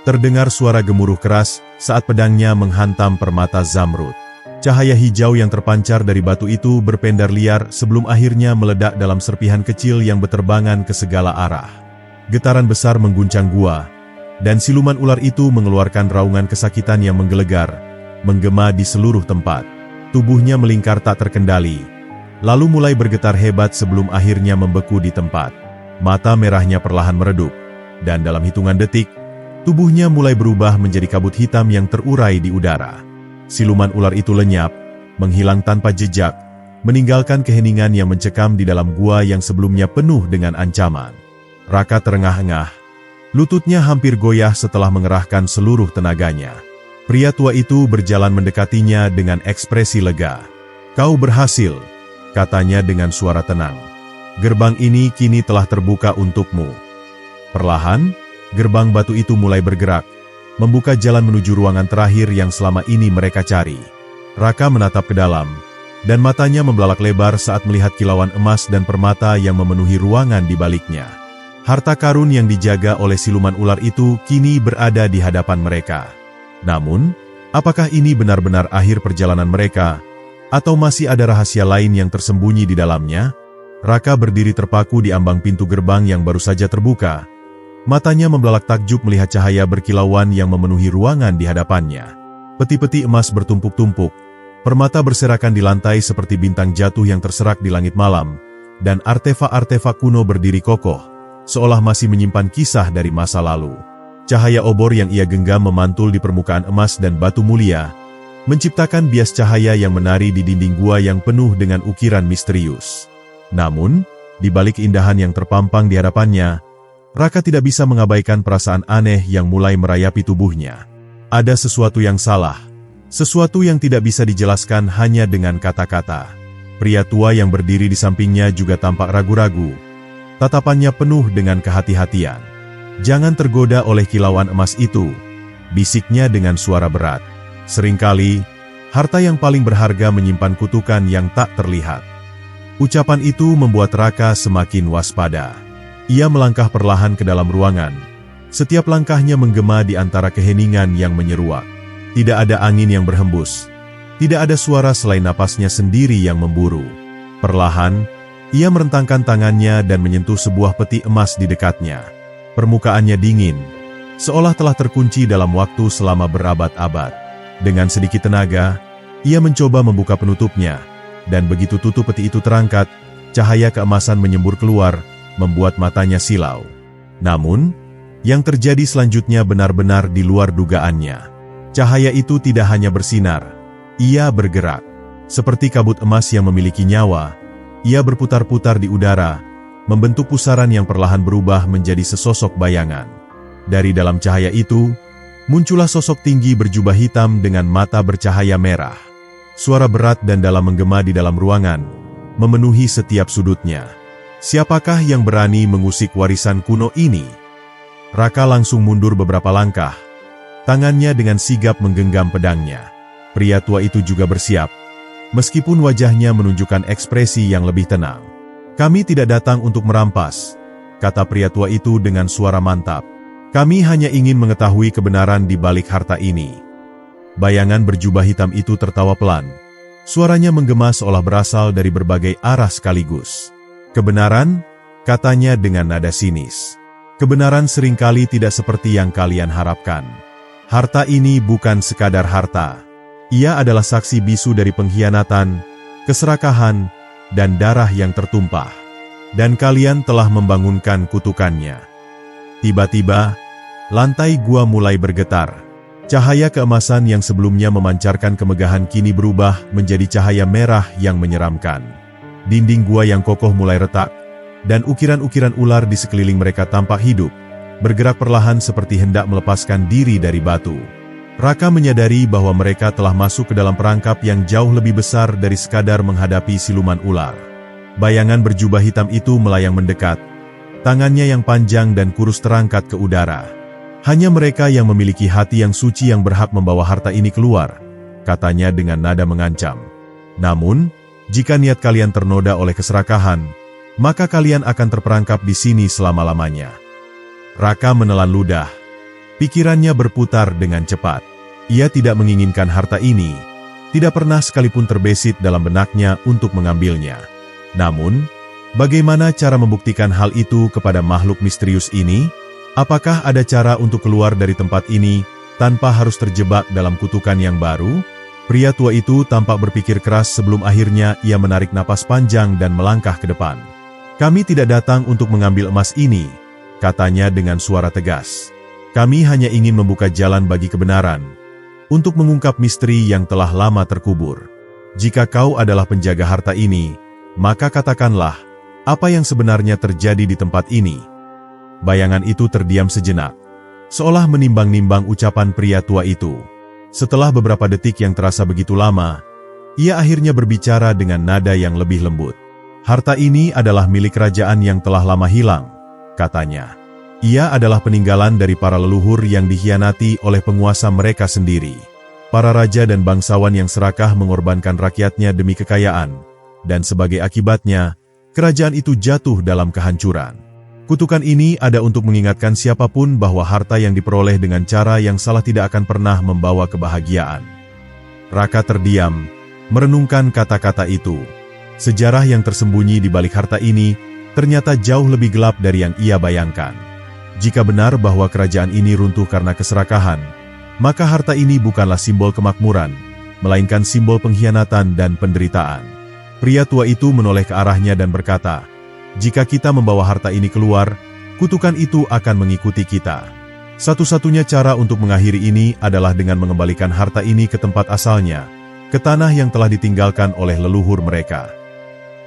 Terdengar suara gemuruh keras saat pedangnya menghantam permata Zamrud. Cahaya hijau yang terpancar dari batu itu berpendar liar sebelum akhirnya meledak dalam serpihan kecil yang berterbangan ke segala arah. Getaran besar mengguncang gua, dan siluman ular itu mengeluarkan raungan kesakitan yang menggelegar, menggema di seluruh tempat. Tubuhnya melingkar tak terkendali, lalu mulai bergetar hebat sebelum akhirnya membeku di tempat. Mata merahnya perlahan meredup, dan dalam hitungan detik, tubuhnya mulai berubah menjadi kabut hitam yang terurai di udara. Siluman ular itu lenyap, menghilang tanpa jejak, meninggalkan keheningan yang mencekam di dalam gua yang sebelumnya penuh dengan ancaman. Raka terengah-engah. Lututnya hampir goyah setelah mengerahkan seluruh tenaganya. Pria tua itu berjalan mendekatinya dengan ekspresi lega. "Kau berhasil," katanya dengan suara tenang. "Gerbang ini kini telah terbuka untukmu." Perlahan, gerbang batu itu mulai bergerak, membuka jalan menuju ruangan terakhir yang selama ini mereka cari. Raka menatap ke dalam, dan matanya membelalak lebar saat melihat kilauan emas dan permata yang memenuhi ruangan di baliknya. Harta karun yang dijaga oleh siluman ular itu kini berada di hadapan mereka. Namun, apakah ini benar-benar akhir perjalanan mereka, atau masih ada rahasia lain yang tersembunyi di dalamnya? Raka berdiri terpaku di ambang pintu gerbang yang baru saja terbuka. Matanya membelalak takjub melihat cahaya berkilauan yang memenuhi ruangan di hadapannya. Peti-peti emas bertumpuk-tumpuk, permata berserakan di lantai seperti bintang jatuh yang terserak di langit malam, dan artefak-artefak kuno berdiri kokoh, seolah masih menyimpan kisah dari masa lalu. Cahaya obor yang ia genggam memantul di permukaan emas dan batu mulia, menciptakan bias cahaya yang menari di dinding gua yang penuh dengan ukiran misterius. Namun, di balik keindahan yang terpampang di hadapannya, Raka tidak bisa mengabaikan perasaan aneh yang mulai merayapi tubuhnya. Ada sesuatu yang salah, sesuatu yang tidak bisa dijelaskan hanya dengan kata-kata. Pria tua yang berdiri di sampingnya juga tampak ragu-ragu. Tatapannya penuh dengan kehati-hatian. "Jangan tergoda oleh kilauan emas itu," bisiknya dengan suara berat. "Seringkali, harta yang paling berharga menyimpan kutukan yang tak terlihat." Ucapan itu membuat Raka semakin waspada. Ia melangkah perlahan ke dalam ruangan. Setiap langkahnya menggema di antara keheningan yang menyeruak. Tidak ada angin yang berhembus. Tidak ada suara selain napasnya sendiri yang memburu. Perlahan, ia merentangkan tangannya dan menyentuh sebuah peti emas di dekatnya. Permukaannya dingin, seolah telah terkunci dalam waktu selama berabad-abad. Dengan sedikit tenaga, ia mencoba membuka penutupnya, dan begitu tutup peti itu terangkat, cahaya keemasan menyembur keluar, membuat matanya silau. Namun, yang terjadi selanjutnya benar-benar di luar dugaannya. Cahaya itu tidak hanya bersinar, ia bergerak. Seperti kabut emas yang memiliki nyawa, ia berputar-putar di udara, membentuk pusaran yang perlahan berubah menjadi sesosok bayangan. Dari dalam cahaya itu, muncullah sosok tinggi berjubah hitam dengan mata bercahaya merah. Suara berat dan dalam menggema di dalam ruangan, memenuhi setiap sudutnya. Siapakah yang berani mengusik warisan kuno ini? Raka langsung mundur beberapa langkah. Tangannya dengan sigap menggenggam pedangnya. Pria tua itu juga bersiap, meskipun wajahnya menunjukkan ekspresi yang lebih tenang. "Kami tidak datang untuk merampas," kata pria tua itu dengan suara mantap. "Kami hanya ingin mengetahui kebenaran di balik harta ini." Bayangan berjubah hitam itu tertawa pelan. Suaranya menggema seolah berasal dari berbagai arah sekaligus. "Kebenaran?" katanya dengan nada sinis. "Kebenaran seringkali tidak seperti yang kalian harapkan. Harta ini bukan sekadar harta. Ia adalah saksi bisu dari pengkhianatan, keserakahan, dan darah yang tertumpah. Dan kalian telah membangunkan kutukannya." Tiba-tiba, lantai gua mulai bergetar. Cahaya keemasan yang sebelumnya memancarkan kemegahan kini berubah menjadi cahaya merah yang menyeramkan. Dinding gua yang kokoh mulai retak, dan ukiran-ukiran ular di sekeliling mereka tampak hidup, bergerak perlahan seperti hendak melepaskan diri dari batu. Raka menyadari bahwa mereka telah masuk ke dalam perangkap yang jauh lebih besar dari sekadar menghadapi siluman ular. Bayangan berjubah hitam itu melayang mendekat, tangannya yang panjang dan kurus terangkat ke udara. "Hanya mereka yang memiliki hati yang suci yang berhak membawa harta ini keluar," katanya dengan nada mengancam. "Namun, jika niat kalian ternoda oleh keserakahan, maka kalian akan terperangkap di sini selama-lamanya." Raka menelan ludah. Pikirannya berputar dengan cepat. Ia tidak menginginkan harta ini, tidak pernah sekalipun terbesit dalam benaknya untuk mengambilnya. Namun, bagaimana cara membuktikan hal itu kepada makhluk misterius ini? Apakah ada cara untuk keluar dari tempat ini tanpa harus terjebak dalam kutukan yang baru? Pria tua itu tampak berpikir keras sebelum akhirnya ia menarik napas panjang dan melangkah ke depan. "Kami tidak datang untuk mengambil emas ini," katanya dengan suara tegas. "Kami hanya ingin membuka jalan bagi kebenaran, untuk mengungkap misteri yang telah lama terkubur." Jika kau adalah penjaga harta ini, maka katakanlah, apa yang sebenarnya terjadi di tempat ini?" Bayangan itu terdiam sejenak, seolah menimbang-nimbang ucapan pria tua itu. Setelah beberapa detik yang terasa begitu lama, ia akhirnya berbicara dengan nada yang lebih lembut. "Harta ini adalah milik kerajaan yang telah lama hilang," katanya. "Ia adalah peninggalan dari para leluhur yang dikhianati oleh penguasa mereka sendiri. Para raja dan bangsawan yang serakah mengorbankan rakyatnya demi kekayaan, dan sebagai akibatnya, kerajaan itu jatuh dalam kehancuran. Kutukan ini ada untuk mengingatkan siapapun bahwa harta yang diperoleh dengan cara yang salah tidak akan pernah membawa kebahagiaan." Raka terdiam, merenungkan kata-kata itu. Sejarah yang tersembunyi di balik harta ini ternyata jauh lebih gelap dari yang ia bayangkan. Jika benar bahwa kerajaan ini runtuh karena keserakahan, maka harta ini bukanlah simbol kemakmuran, melainkan simbol pengkhianatan dan penderitaan. Pria tua itu menoleh ke arahnya dan berkata, "Jika kita membawa harta ini keluar, kutukan itu akan mengikuti kita. Satu-satunya cara untuk mengakhiri ini adalah dengan mengembalikan harta ini ke tempat asalnya, ke tanah yang telah ditinggalkan oleh leluhur mereka."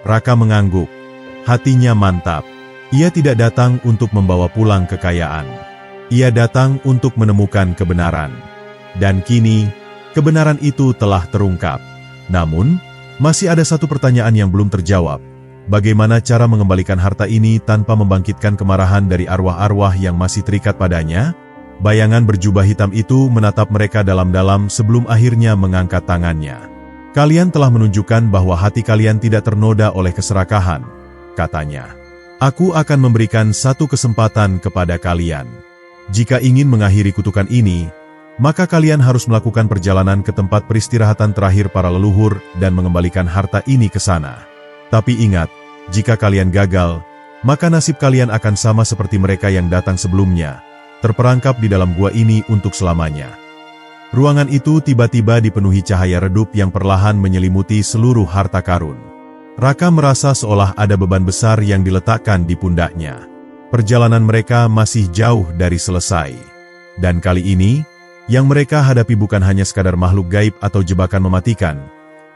Raka mengangguk. Hatinya mantap. Ia tidak datang untuk membawa pulang kekayaan. Ia datang untuk menemukan kebenaran. Dan kini, kebenaran itu telah terungkap. Namun, masih ada satu pertanyaan yang belum terjawab. Bagaimana cara mengembalikan harta ini tanpa membangkitkan kemarahan dari arwah-arwah yang masih terikat padanya? Bayangan berjubah hitam itu menatap mereka dalam-dalam sebelum akhirnya mengangkat tangannya. "Kalian telah menunjukkan bahwa hati kalian tidak ternoda oleh keserakahan," katanya. "Aku akan memberikan satu kesempatan kepada kalian. Jika ingin mengakhiri kutukan ini, maka kalian harus melakukan perjalanan ke tempat peristirahatan terakhir para leluhur dan mengembalikan harta ini ke sana. Tapi ingat, jika kalian gagal, maka nasib kalian akan sama seperti mereka yang datang sebelumnya, terperangkap di dalam gua ini untuk selamanya." Ruangan itu tiba-tiba dipenuhi cahaya redup yang perlahan menyelimuti seluruh harta karun. Raka merasa seolah ada beban besar yang diletakkan di pundaknya. Perjalanan mereka masih jauh dari selesai. Dan kali ini, yang mereka hadapi bukan hanya sekadar makhluk gaib atau jebakan mematikan,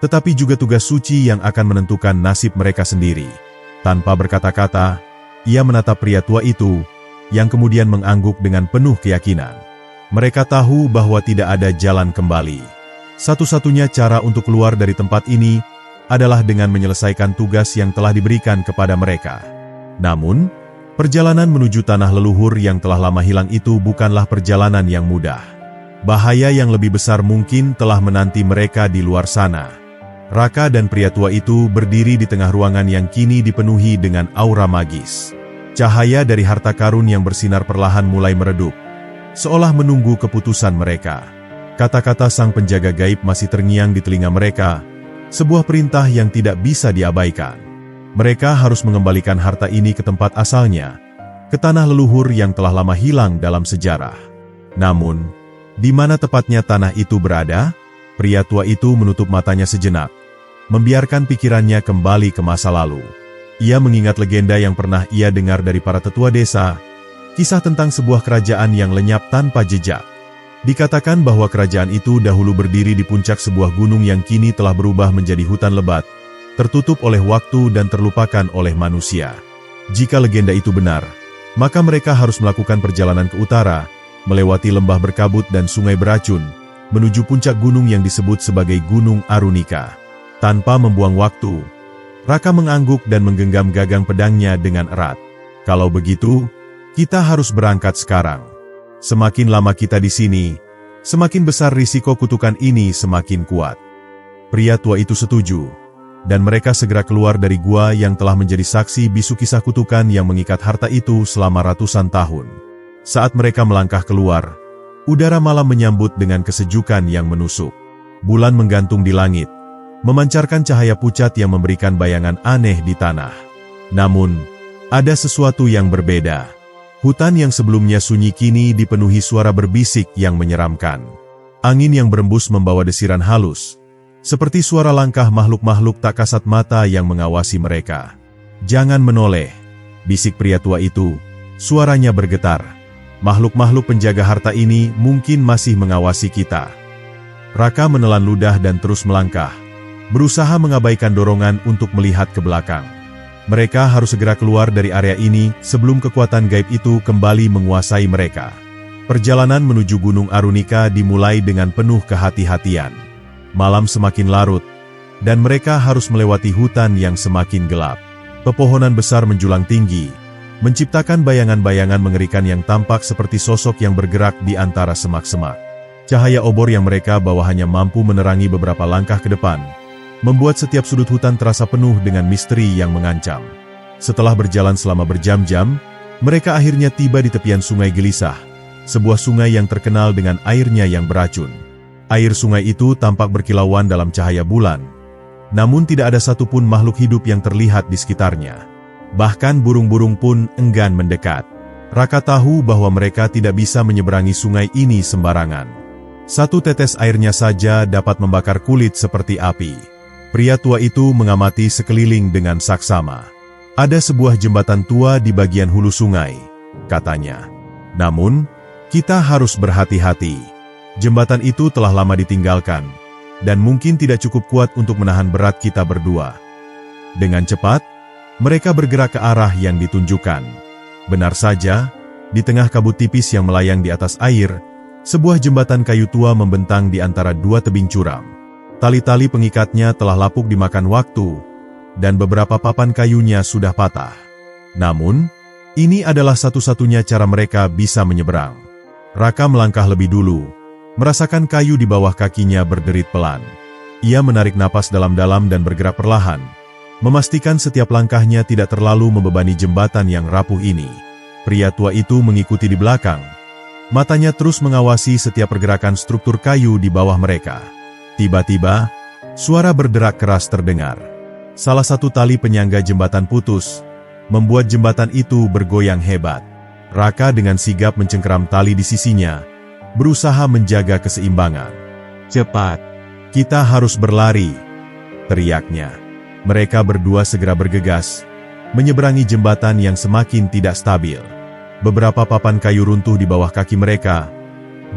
tetapi juga tugas suci yang akan menentukan nasib mereka sendiri. Tanpa berkata-kata, ia menatap pria tua itu, yang kemudian mengangguk dengan penuh keyakinan. Mereka tahu bahwa tidak ada jalan kembali. Satu-satunya cara untuk keluar dari tempat ini adalah dengan menyelesaikan tugas yang telah diberikan kepada mereka. Namun, perjalanan menuju tanah leluhur yang telah lama hilang itu bukanlah perjalanan yang mudah. Bahaya yang lebih besar mungkin telah menanti mereka di luar sana. Raka dan pria tua itu berdiri di tengah ruangan yang kini dipenuhi dengan aura magis. Cahaya dari harta karun yang bersinar perlahan mulai meredup, seolah menunggu keputusan mereka. Kata-kata sang penjaga gaib masih terngiang di telinga mereka, sebuah perintah yang tidak bisa diabaikan. Mereka harus mengembalikan harta ini ke tempat asalnya, ke tanah leluhur yang telah lama hilang dalam sejarah. Namun, di mana tepatnya tanah itu berada? Pria tua itu menutup matanya sejenak, membiarkan pikirannya kembali ke masa lalu. Ia mengingat legenda yang pernah ia dengar dari para tetua desa, kisah tentang sebuah kerajaan yang lenyap tanpa jejak. Dikatakan bahwa kerajaan itu dahulu berdiri di puncak sebuah gunung yang kini telah berubah menjadi hutan lebat, tertutup oleh waktu dan terlupakan oleh manusia. Jika legenda itu benar, maka mereka harus melakukan perjalanan ke utara, melewati lembah berkabut dan sungai beracun, menuju puncak gunung yang disebut sebagai Gunung Arunika. Tanpa membuang waktu, Raka mengangguk dan menggenggam gagang pedangnya dengan erat. "Kalau begitu, kita harus berangkat sekarang. Semakin lama kita di sini, semakin besar risiko kutukan ini semakin kuat." Pria tua itu setuju, dan mereka segera keluar dari gua yang telah menjadi saksi bisu kisah kutukan yang mengikat harta itu selama ratusan tahun. Saat mereka melangkah keluar, udara malam menyambut dengan kesejukan yang menusuk. Bulan menggantung di langit, memancarkan cahaya pucat yang memberikan bayangan aneh di tanah. Namun, ada sesuatu yang berbeda. Hutan yang sebelumnya sunyi kini dipenuhi suara berbisik yang menyeramkan. Angin yang berembus membawa desiran halus, seperti suara langkah makhluk-makhluk tak kasat mata yang mengawasi mereka. "Jangan menoleh," bisik pria tua itu, suaranya bergetar. "Makhluk-makhluk penjaga harta ini mungkin masih mengawasi kita." Raka menelan ludah dan terus melangkah, berusaha mengabaikan dorongan untuk melihat ke belakang. Mereka harus segera keluar dari area ini sebelum kekuatan gaib itu kembali menguasai mereka. Perjalanan menuju Gunung Arunika dimulai dengan penuh kehati-hatian. Malam semakin larut, dan mereka harus melewati hutan yang semakin gelap. Pepohonan besar menjulang tinggi, menciptakan bayangan-bayangan mengerikan yang tampak seperti sosok yang bergerak di antara semak-semak. Cahaya obor yang mereka bawa hanya mampu menerangi beberapa langkah ke depan, membuat setiap sudut hutan terasa penuh dengan misteri yang mengancam. Setelah berjalan selama berjam-jam, mereka akhirnya tiba di tepian Sungai Gelisah, sebuah sungai yang terkenal dengan airnya yang beracun. Air sungai itu tampak berkilauan dalam cahaya bulan, namun tidak ada satupun makhluk hidup yang terlihat di sekitarnya. Bahkan burung-burung pun enggan mendekat. Raka tahu bahwa mereka tidak bisa menyeberangi sungai ini sembarangan. Satu tetes airnya saja dapat membakar kulit seperti api. Pria tua itu mengamati sekeliling dengan saksama. Ada sebuah jembatan tua di bagian hulu sungai, katanya. Namun, kita harus berhati-hati. Jembatan itu telah lama ditinggalkan, dan mungkin tidak cukup kuat untuk menahan berat kita berdua. Dengan cepat, mereka bergerak ke arah yang ditunjukkan. Benar saja, di tengah kabut tipis yang melayang di atas air, sebuah jembatan kayu tua membentang di antara dua tebing curam. Tali-tali pengikatnya telah lapuk dimakan waktu, dan beberapa papan kayunya sudah patah. Namun, ini adalah satu-satunya cara mereka bisa menyeberang. Raka melangkah lebih dulu, merasakan kayu di bawah kakinya berderit pelan. Ia menarik napas dalam-dalam dan bergerak perlahan, memastikan setiap langkahnya tidak terlalu membebani jembatan yang rapuh ini. Pria tua itu mengikuti di belakang. Matanya terus mengawasi setiap pergerakan struktur kayu di bawah mereka. Tiba-tiba, suara berderak keras terdengar. Salah satu tali penyangga jembatan putus, membuat jembatan itu bergoyang hebat. Raka dengan sigap mencengkeram tali di sisinya, berusaha menjaga keseimbangan. "Cepat, kita harus berlari," teriaknya. Mereka berdua segera bergegas, menyeberangi jembatan yang semakin tidak stabil. Beberapa papan kayu runtuh di bawah kaki mereka,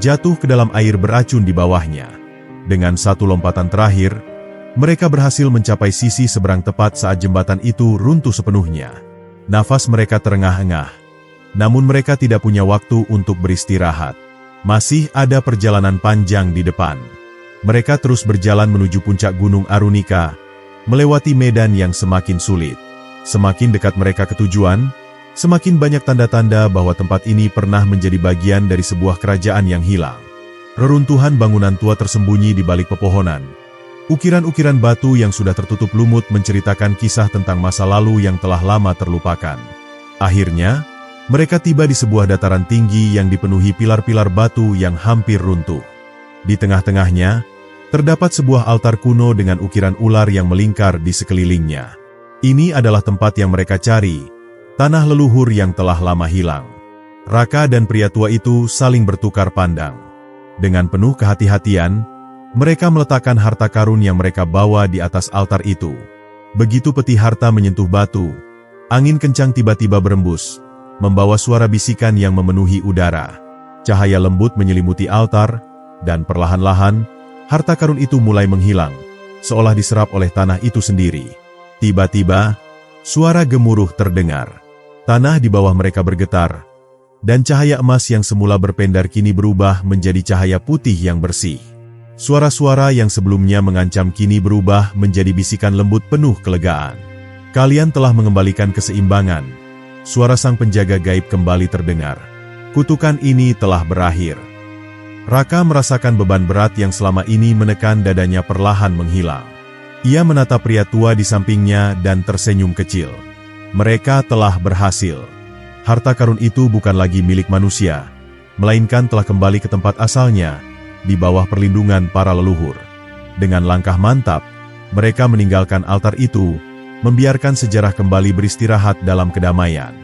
jatuh ke dalam air beracun di bawahnya. Dengan satu lompatan terakhir, mereka berhasil mencapai sisi seberang tepat saat jembatan itu runtuh sepenuhnya. Nafas mereka terengah-engah, namun mereka tidak punya waktu untuk beristirahat. Masih ada perjalanan panjang di depan. Mereka terus berjalan menuju puncak Gunung Arunika, melewati medan yang semakin sulit. Semakin dekat mereka ke tujuan, semakin banyak tanda-tanda bahwa tempat ini pernah menjadi bagian dari sebuah kerajaan yang hilang. Reruntuhan bangunan tua tersembunyi di balik pepohonan. Ukiran-ukiran batu yang sudah tertutup lumut menceritakan kisah tentang masa lalu yang telah lama terlupakan. Akhirnya, mereka tiba di sebuah dataran tinggi yang dipenuhi pilar-pilar batu yang hampir runtuh. Di tengah-tengahnya, terdapat sebuah altar kuno dengan ukiran ular yang melingkar di sekelilingnya. Ini adalah tempat yang mereka cari, tanah leluhur yang telah lama hilang. Raka dan pria tua itu saling bertukar pandang. Dengan penuh kehati-hatian, mereka meletakkan harta karun yang mereka bawa di atas altar itu. Begitu peti harta menyentuh batu, angin kencang tiba-tiba berembus, membawa suara bisikan yang memenuhi udara. Cahaya lembut menyelimuti altar, dan perlahan-lahan, harta karun itu mulai menghilang, seolah diserap oleh tanah itu sendiri. Tiba-tiba, suara gemuruh terdengar. Tanah di bawah mereka bergetar, dan cahaya emas yang semula berpendar kini berubah menjadi cahaya putih yang bersih. Suara-suara yang sebelumnya mengancam kini berubah menjadi bisikan lembut penuh kelegaan. "Kalian telah mengembalikan keseimbangan." Suara sang penjaga gaib kembali terdengar. "Kutukan ini telah berakhir." Raka merasakan beban berat yang selama ini menekan dadanya perlahan menghilang. Ia menatap pria tua di sampingnya dan tersenyum kecil. Mereka telah berhasil. Harta karun itu bukan lagi milik manusia, melainkan telah kembali ke tempat asalnya, di bawah perlindungan para leluhur. Dengan langkah mantap, mereka meninggalkan altar itu, membiarkan sejarah kembali beristirahat dalam kedamaian.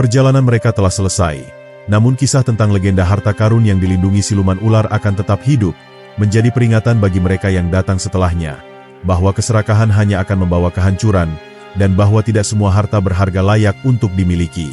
Perjalanan mereka telah selesai, namun kisah tentang legenda harta karun yang dilindungi siluman ular akan tetap hidup, menjadi peringatan bagi mereka yang datang setelahnya, bahwa keserakahan hanya akan membawa kehancuran, dan bahwa tidak semua harta berharga layak untuk dimiliki.